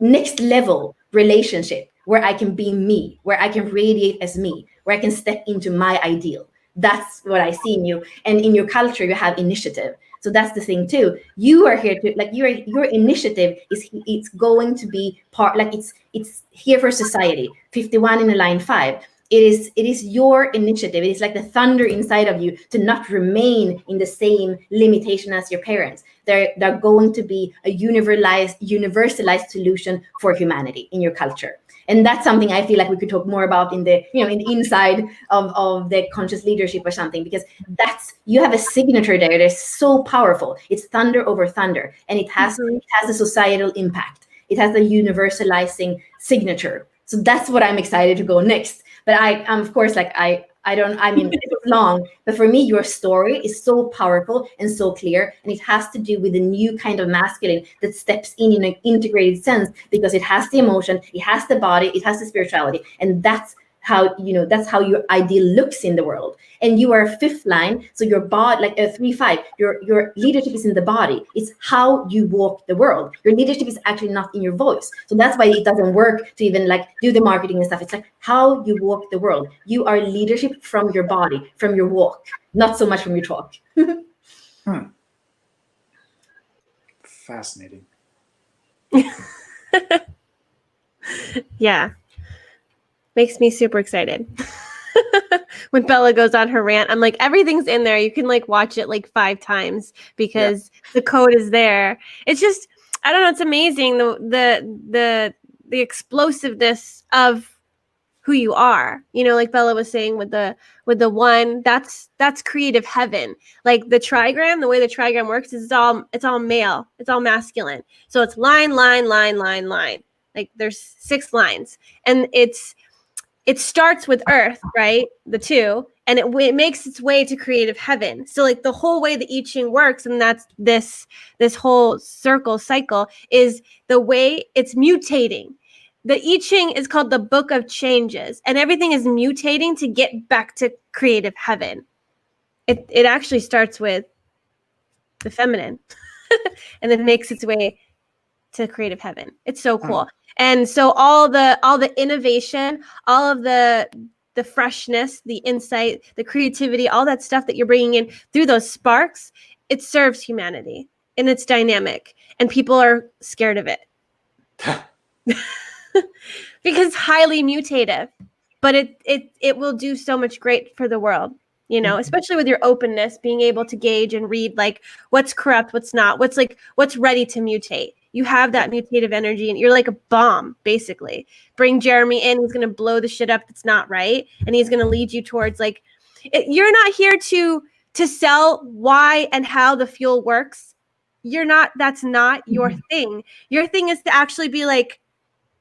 Speaker 3: next level relationship where I can be me, where I can radiate as me, where I can step into my ideal. That's what I see in you. And in your culture, you have initiative. So that's the thing too. You are here to, like, your initiative is, it's going to be part, like, it's here for society. 51 in a line 5. It is your initiative. It is like the thunder inside of you to not remain in the same limitation as your parents. They're going to be a universalized solution for humanity in your culture. And that's something I feel like we could talk more about in the, in the inside of the conscious leadership or something, because that's, you have a signature there that's so powerful. It's thunder over thunder, and it has a societal impact. It has a universalizing signature. So that's what I'm excited to go next. But I'm, of course, like, I mean, it's long, but for me, your story is so powerful and so clear. And it has to do with a new kind of masculine that steps in an integrated sense, because it has the emotion, it has the body, it has the spirituality. And that's how, that's how your ideal looks in the world. And you are a 5th line. So your body, like a 3-5, your leadership is in the body. It's how you walk the world. Your leadership is actually not in your voice. So that's why it doesn't work to even like do the marketing and stuff. It's like how you walk the world. You are leadership from your body, from your walk, not so much from your talk.
Speaker 1: Fascinating.
Speaker 2: Yeah. Makes me super excited. When Bella goes on her rant, I'm like, everything's in there. You can like watch it like 5 times because the code is there. It's just, I don't know, it's amazing the explosiveness of who you are. Like Bella was saying with the 1, that's creative heaven. Like the trigram, the way the trigram works is it's all male, it's all masculine. So it's line, line, line, line, line. Like there's 6 lines, and it starts with Earth, right? The 2, and it makes its way to creative heaven. So like the whole way the I Ching works, and that's this whole cycle is the way it's mutating. The I Ching is called the Book of Changes, and everything is mutating to get back to creative heaven. It actually starts with the feminine and then makes its way to creative heaven. It's so cool. And so all the innovation, all of the freshness, the insight, the creativity, all that stuff that you're bringing in through those sparks, it serves humanity, and it's dynamic, and people are scared of it because it's highly mutative, but it will do so much great for the world, especially with your openness, being able to gauge and read like what's corrupt, what's not, what's ready to mutate. You have that mutative energy, and you're like a bomb, basically. Bring Jeremy in, he's going to blow the shit up that's not right, and he's going to lead you towards you're not here to sell why and how the fuel works. That's not your thing. Your thing is to actually be like,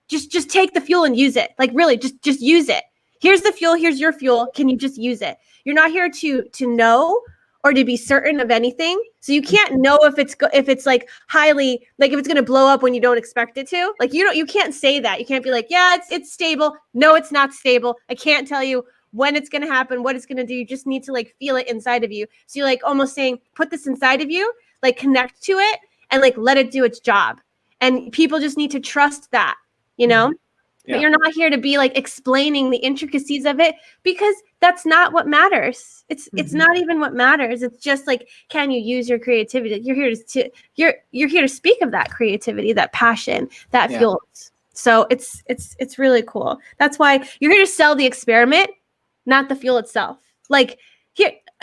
Speaker 2: just take the fuel and use it. Like really, just use it. Here's the fuel, here's your fuel. Can you just use it? You're not here to know or to be certain of anything. So you can't know if it's like highly, like if it's going to blow up when you don't expect it to. Like you can't say that. You can't be like, yeah, it's stable. No, it's not stable. I can't tell you when it's going to happen, what it's going to do. You just need to like feel it inside of you. So you're like almost saying, put this inside of you, like connect to it and like let it do its job. And people just need to trust that, But you're not here to be like explaining the intricacies of it, because that's not what matters. It's not even what matters. It's just like, can you use your creativity? You're here you're here to speak of that creativity, that passion, that fuels. So it's really cool. That's why you're here to sell the experiment, not the fuel itself. Like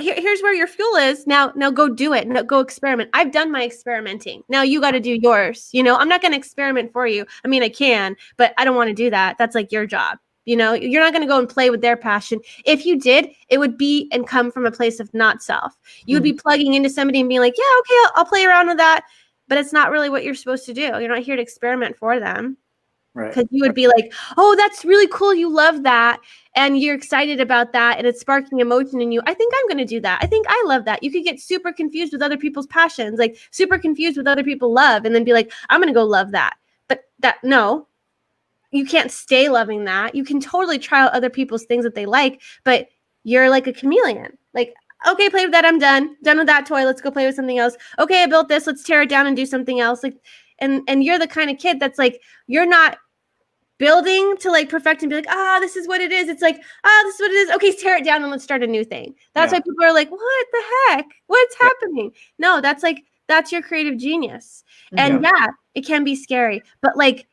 Speaker 2: here's where your fuel is. Now go do it. Now go experiment. I've done my experimenting. Now you got to do yours. I'm not going to experiment for you. I mean, I can, but I don't want to do that. That's like your job. You're not going to go and play with their passion. If you did, it would be and come from a place of not self. You would be plugging into somebody and being like, yeah, okay, I'll play around with that. But it's not really what you're supposed to do. You're not here to experiment for them.
Speaker 1: Right.
Speaker 2: Because you would be like, oh, that's really cool. You love that. And you're excited about that. And it's sparking emotion in you. I think I'm going to do that. I think I love that. You could get super confused with other people's passions, like super confused with other people's love, and then be like, I'm going to go love that. But no, you can't stay loving that. You can totally try out other people's things that they like, but you're like a chameleon. Like, okay, play with that. I'm done with that toy. Let's go play with something else. Okay, I built this. Let's tear it down and do something else. Like, and you're the kind of kid that's like, you're not building to like perfect and be like, this is what it is. It's like, this is what it is. Okay, tear it down and let's start a new thing. That's why people are like, what the heck? What's happening? No, that's your creative genius. And it can be scary, but like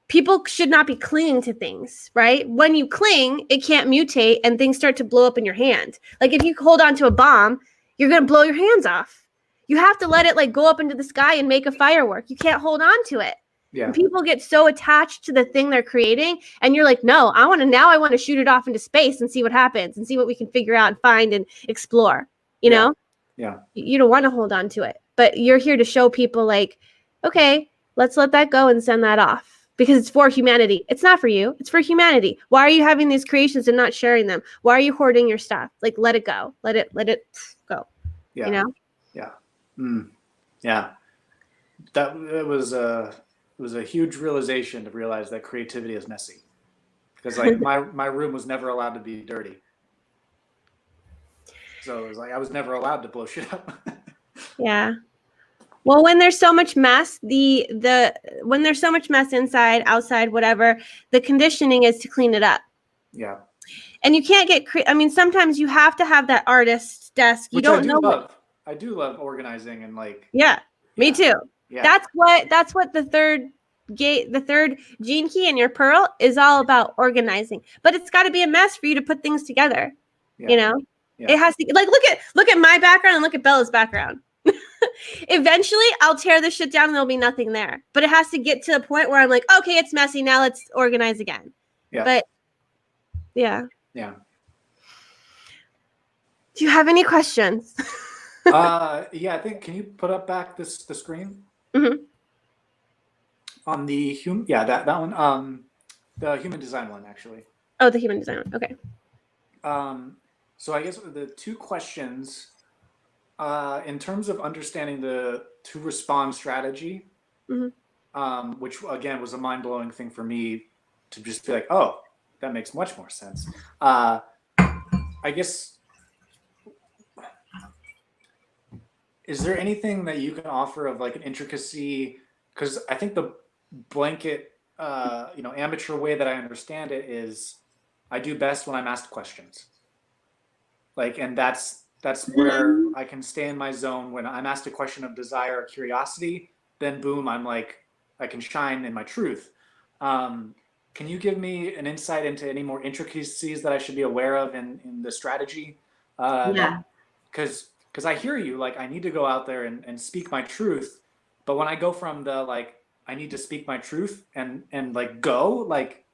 Speaker 2: people should not be clinging to things, right? When you cling, it can't mutate and things start to blow up in your hand. Like if you hold on to a bomb, you're going to blow your hands off. You have to let it like go up into the sky and make a firework. You can't hold on to it. Yeah. And people get so attached to the thing they're creating, and you're like, no, I want to shoot it off into space and see what happens and see what we can figure out and find and explore, you know?
Speaker 1: Yeah.
Speaker 2: You don't want to hold on to it, but you're here to show people like, okay, let's let that go and send that off because it's for humanity. It's not for you. It's for humanity. Why are you having these creations and not sharing them? Why are you hoarding your stuff? Like, let it go. Let it go.
Speaker 1: Yeah.
Speaker 2: You know?
Speaker 1: Yeah. Yeah. It was a huge realization to realize that creativity is messy, because like my room was never allowed to be dirty. So it was like I was never allowed to blow shit up.
Speaker 2: Yeah. Well, when there's so much mess, when there's so much mess inside, outside, whatever, the conditioning is to clean it up.
Speaker 1: Yeah.
Speaker 2: And you can't get sometimes you have to have that artist's desk. You don't know.
Speaker 1: I do love organizing and like.
Speaker 2: Yeah. Me too.
Speaker 1: Yeah.
Speaker 2: That's what the third gene key in your pearl is all about, organizing. But it's got to be a mess for you to put things together. Yeah. You know? Yeah. It has to, like, look at my background and look at Bella's background. Eventually I'll tear this shit down and there'll be nothing there. But it has to get to a point where I'm like, okay, it's messy. Now let's organize again. Yeah. But yeah.
Speaker 1: Yeah.
Speaker 2: Do you have any questions?
Speaker 1: I think, can you put up back the screen?
Speaker 2: Mm-hmm.
Speaker 1: On the that one, the human design one, actually.
Speaker 2: Oh, the human design one. Okay.
Speaker 1: So I guess the two questions, in terms of understanding the to respond strategy, which again was a mind-blowing thing for me to just be like, oh, that makes much more sense. I guess, is there anything that you can offer of like an intricacy? Because I think the blanket, amateur way that I understand it is I do best when I'm asked questions. Like, and that's where I can stay in my zone. When I'm asked a question of desire or curiosity, then boom, I'm like, I can shine in my truth. Can you give me an insight into any more intricacies that I should be aware of in the strategy? Because I hear you, like, I need to go out there and speak my truth. But when I go from the, like, I need to speak my truth and like go, like,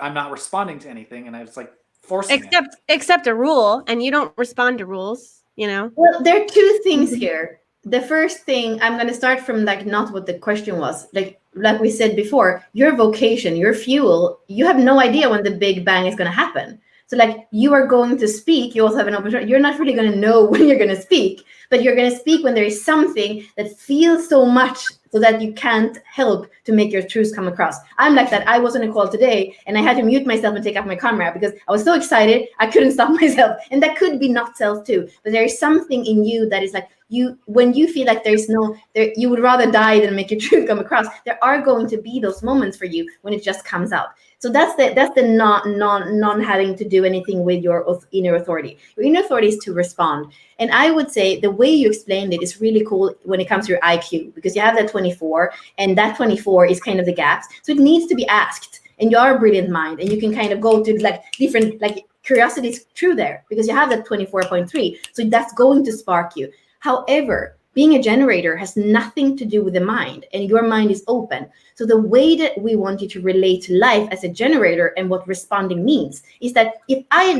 Speaker 1: I'm not responding to anything. And I was like, forcing
Speaker 2: except a rule, and you don't respond to rules, you know?
Speaker 3: Well, there are two things here. The first thing, I'm going to start from like not what the question was. Like we said before, your vocation, your fuel, you have no idea when the big bang is going to happen. So like you are going to speak, you also have an opportunity. You're not really going to know when you're going to speak, but you're going to speak when there is something that feels so much so that you can't help to make your truth come across. I'm like that. I was on a call today and I had to mute myself and take off my camera because I was so excited. I couldn't stop myself. And that could be not self too, but there is something in you that is like when you feel like you would rather die than make your truth come across. There are going to be those moments for you when it just comes out. So that's the non having to do anything with your inner authority. Your inner authority is to respond. And I would say the way you explained it is really cool when it comes to your IQ, because you have that 24 and that 24 is kind of the gaps. So it needs to be asked, and you are a brilliant mind and you can kind of go to like different, like curiosity is true there because you have that 24.3. So that's going to spark you. However, being a generator has nothing to do with the mind, and your mind is open. So the way that we want you to relate to life as a generator and what responding means is that if I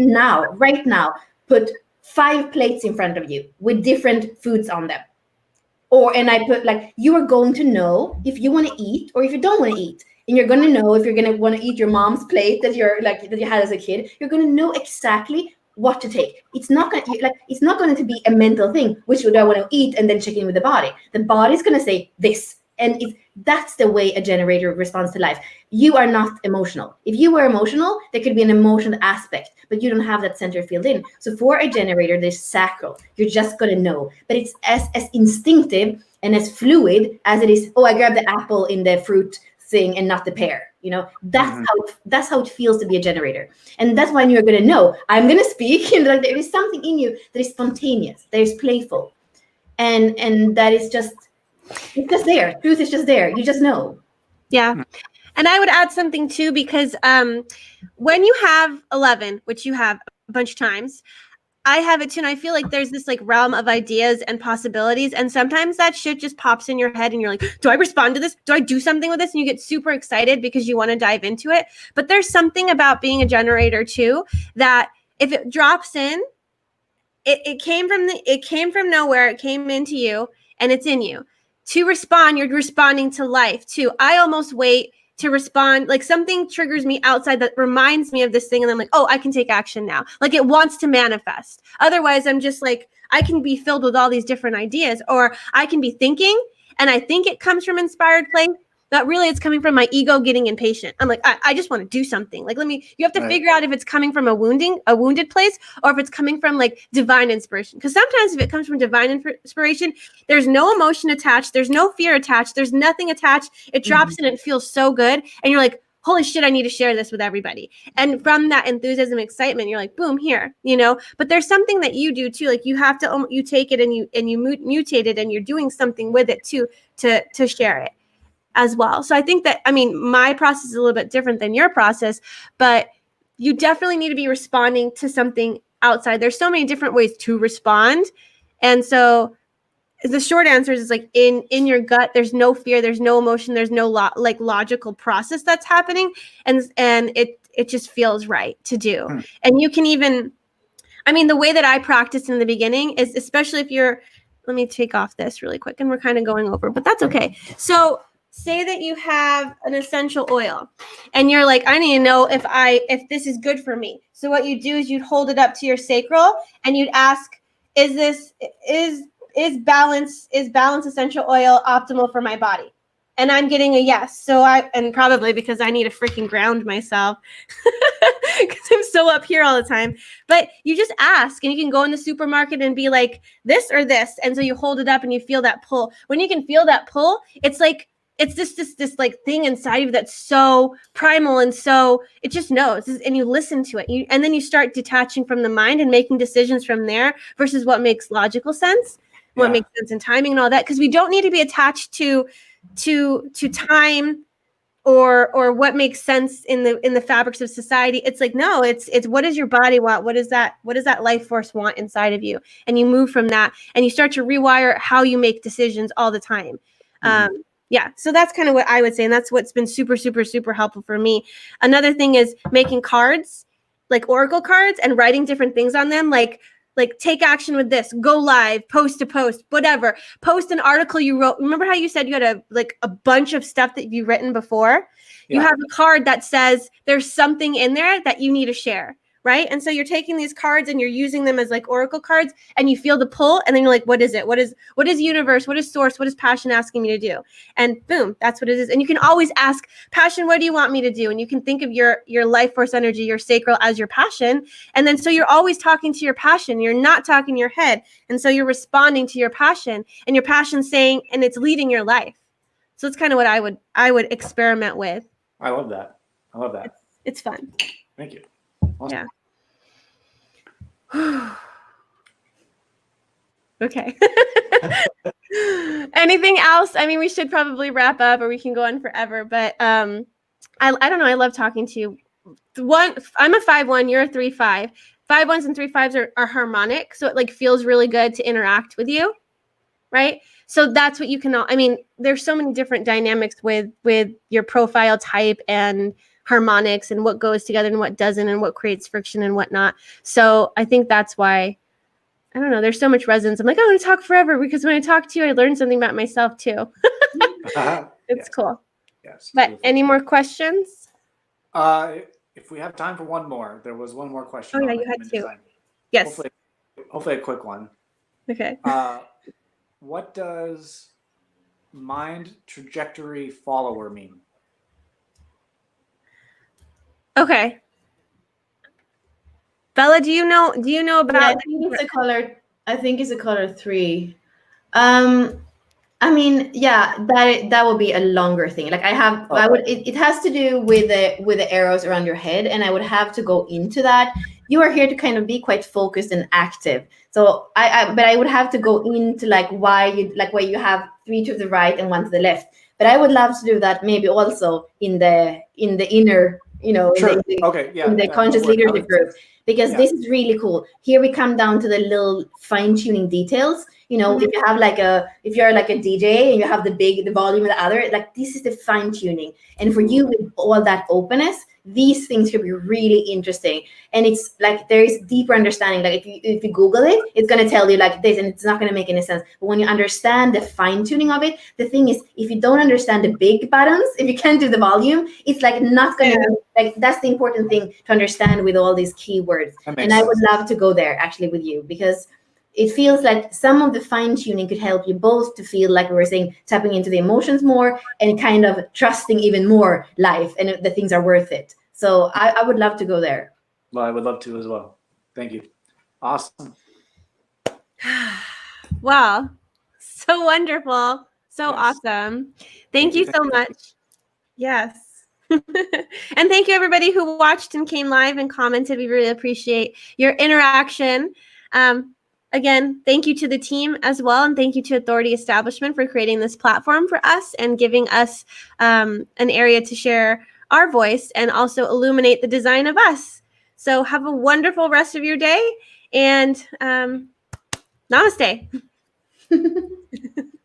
Speaker 3: right now, put 5 plates in front of you with different foods on them, and I put like, you are going to know if you want to eat or if you don't want to eat. And you're going to know if you're going to want to eat your mom's plate that you had as a kid. You're going to know exactly what to take. It's not going to be a mental thing. Which would I want to eat and then check in with the body? The body's going to say this, and that's the way a generator responds to life. You are not emotional. If you were emotional, there could be an emotional aspect, but you don't have that center filled in. So for a generator, there's sacral. You're just going to know, but it's as instinctive and as fluid as it is. Oh, I grabbed the apple in the fruit thing and not the pair. That's how it feels to be a generator. And that's when you're going to know, I'm going to speak, and like there is something in you that is spontaneous, that is playful, and that is it's just there. Truth is just there. You just know.
Speaker 2: Yeah. And I would add something too, because when you have 11, which you have a bunch of times, I have it too, and I feel like there's this like realm of ideas and possibilities, and sometimes that shit just pops in your head, and you're like, do I respond to this? Do I do something with this? And you get super excited because you want to dive into it. But there's something about being a generator too, that if it drops in, it came from nowhere, it came into you, and it's in you. To respond, you're responding to life too. I almost wait to respond, like something triggers me outside that reminds me of this thing, and I'm like, oh, I can take action now. Like it wants to manifest. Otherwise, I'm just like, I can be filled with all these different ideas, or I can be thinking, and I think it comes from inspired play, but really it's coming from my ego getting impatient. I'm like, I just want to do something. Like, you have to figure out if it's coming from a wounded place, or if it's coming from like divine inspiration. Because sometimes if it comes from divine inspiration, there's no emotion attached, there's no fear attached, there's nothing attached. It drops in and it feels so good. And you're like, holy shit, I need to share this with everybody. And from that enthusiasm, excitement, you're like, boom, here, But there's something that you do too. Like you have to, you take it and you mutate it, and you're doing something with it too, to share it as well. So I think that, my process is a little bit different than your process, but you definitely need to be responding to something outside. There's so many different ways to respond. And so the short answer is like in your gut, there's no fear, there's no emotion, there's no logical process that's happening. And it just feels right to do. And you can even, the way that I practiced in the beginning is, especially if you're, let me take off this really quick, and we're kind of going over, but that's okay. So say that you have an essential oil and you're like, I need to know if this is good for me. So what you do is you'd hold it up to your sacral and you'd ask, is balance essential oil optimal for my body? And I'm getting a yes. So and probably because I need to freaking ground myself because I'm so up here all the time. But you just ask, and you can go in the supermarket and be like, this or this. And so you hold it up and you feel that pull. When you can feel that pull, it's like, it's this like thing inside of you that's so primal, and so it just knows, and you listen to it. And then you start detaching from the mind and making decisions from there versus what makes logical sense, what makes sense in timing and all that. Because we don't need to be attached to time or what makes sense in the fabrics of society. It's like, no, it's what does your body want? What does that life force want inside of you? And you move from that, and you start to rewire how you make decisions all the time. Yeah, so that's kind of what I would say, and that's what's been super, super, super helpful for me. Another thing is making cards, like oracle cards, and writing different things on them, like take action with this, go live, post to post, whatever. Post an article you wrote. Remember how you said you had a bunch of stuff that you've written before? Yeah. You have a card that says there's something in there that you need to share. Right. And so you're taking these cards and you're using them as like oracle cards, and you feel the pull, and then you're like, what is it? What is universe? What is source? What is passion asking me to do? And boom, that's what it is. And you can always ask passion, what do you want me to do? And you can think of your life force energy, your sacral, as your passion. And then so you're always talking to your passion. You're not talking your head. And so you're responding to your passion, and your passion saying, and it's leading your life. So it's kind of what I would experiment with.
Speaker 1: I love that.
Speaker 2: It's fun.
Speaker 1: Thank you. Awesome.
Speaker 2: Yeah. Okay. Anything else? We should probably wrap up, or we can go on forever. But I don't know. I love talking to you. I'm a 5-1. You're a 3-5. 5-1s and 3-5s are harmonic, so it like feels really good to interact with you, right? So that's what you can. There's so many different dynamics with your profile type and harmonics, and what goes together and what doesn't, and what creates friction and whatnot. So I think that's why, I don't know, there's so much resonance. I'm like, I want to talk forever, because when I talk to you, I learn something about myself too. It's cool.
Speaker 1: Yes.
Speaker 2: But any more questions?
Speaker 1: If we have time for one more, there was one more question.
Speaker 2: Oh yeah, you had two. Design. Yes.
Speaker 1: Hopefully a quick one.
Speaker 2: Okay.
Speaker 1: What does mind trajectory follower mean?
Speaker 2: Okay. Bella, do you know about?
Speaker 3: Yeah, I think it's a color 3. I mean, yeah, that would be a longer thing. Like I would. It has to do with the arrows around your head, and I would have to go into that. You are here to kind of be quite focused and active. So but I would have to go into like why you have 3 to the right and 1 to the left. But I would love to do that maybe also in the inner,
Speaker 1: Sure. Okay. Yeah.
Speaker 3: in the
Speaker 1: That
Speaker 3: conscious
Speaker 1: would work.
Speaker 3: leadership group, because
Speaker 1: Yeah.
Speaker 3: this is really cool. Here we come down to the little fine-tuning details.
Speaker 2: Mhm.
Speaker 3: If you have if you're like a DJ and you have the volume of the other, like this is the fine-tuning. And for you with all that openness, these things could be really interesting. And it's like there is deeper understanding. Like if you Google it, it's gonna tell you like this, and it's not gonna make any sense. But when you understand the fine-tuning of it, the thing is, if you don't understand the big buttons, if you can't do the volume, it's like not gonna like that's the important thing to understand with all these keywords. And I would love to go there actually with you, because it feels like some of the fine-tuning could help you both to feel like we were saying, tapping into the emotions more and kind of trusting even more life and the things are worth it. So I would love to go there.
Speaker 1: Well, I would love to as well. Thank you. Awesome.
Speaker 2: Wow. So wonderful. So
Speaker 1: Yes.
Speaker 2: awesome. Thank you so much. Yes. And thank you everybody who watched and came live and commented. We really appreciate your interaction. Again, thank you to the team as well, and thank you to Authority Establishment for creating this platform for us and giving us an area to share our voice and also illuminate the design of us. So have a wonderful rest of your day, and namaste.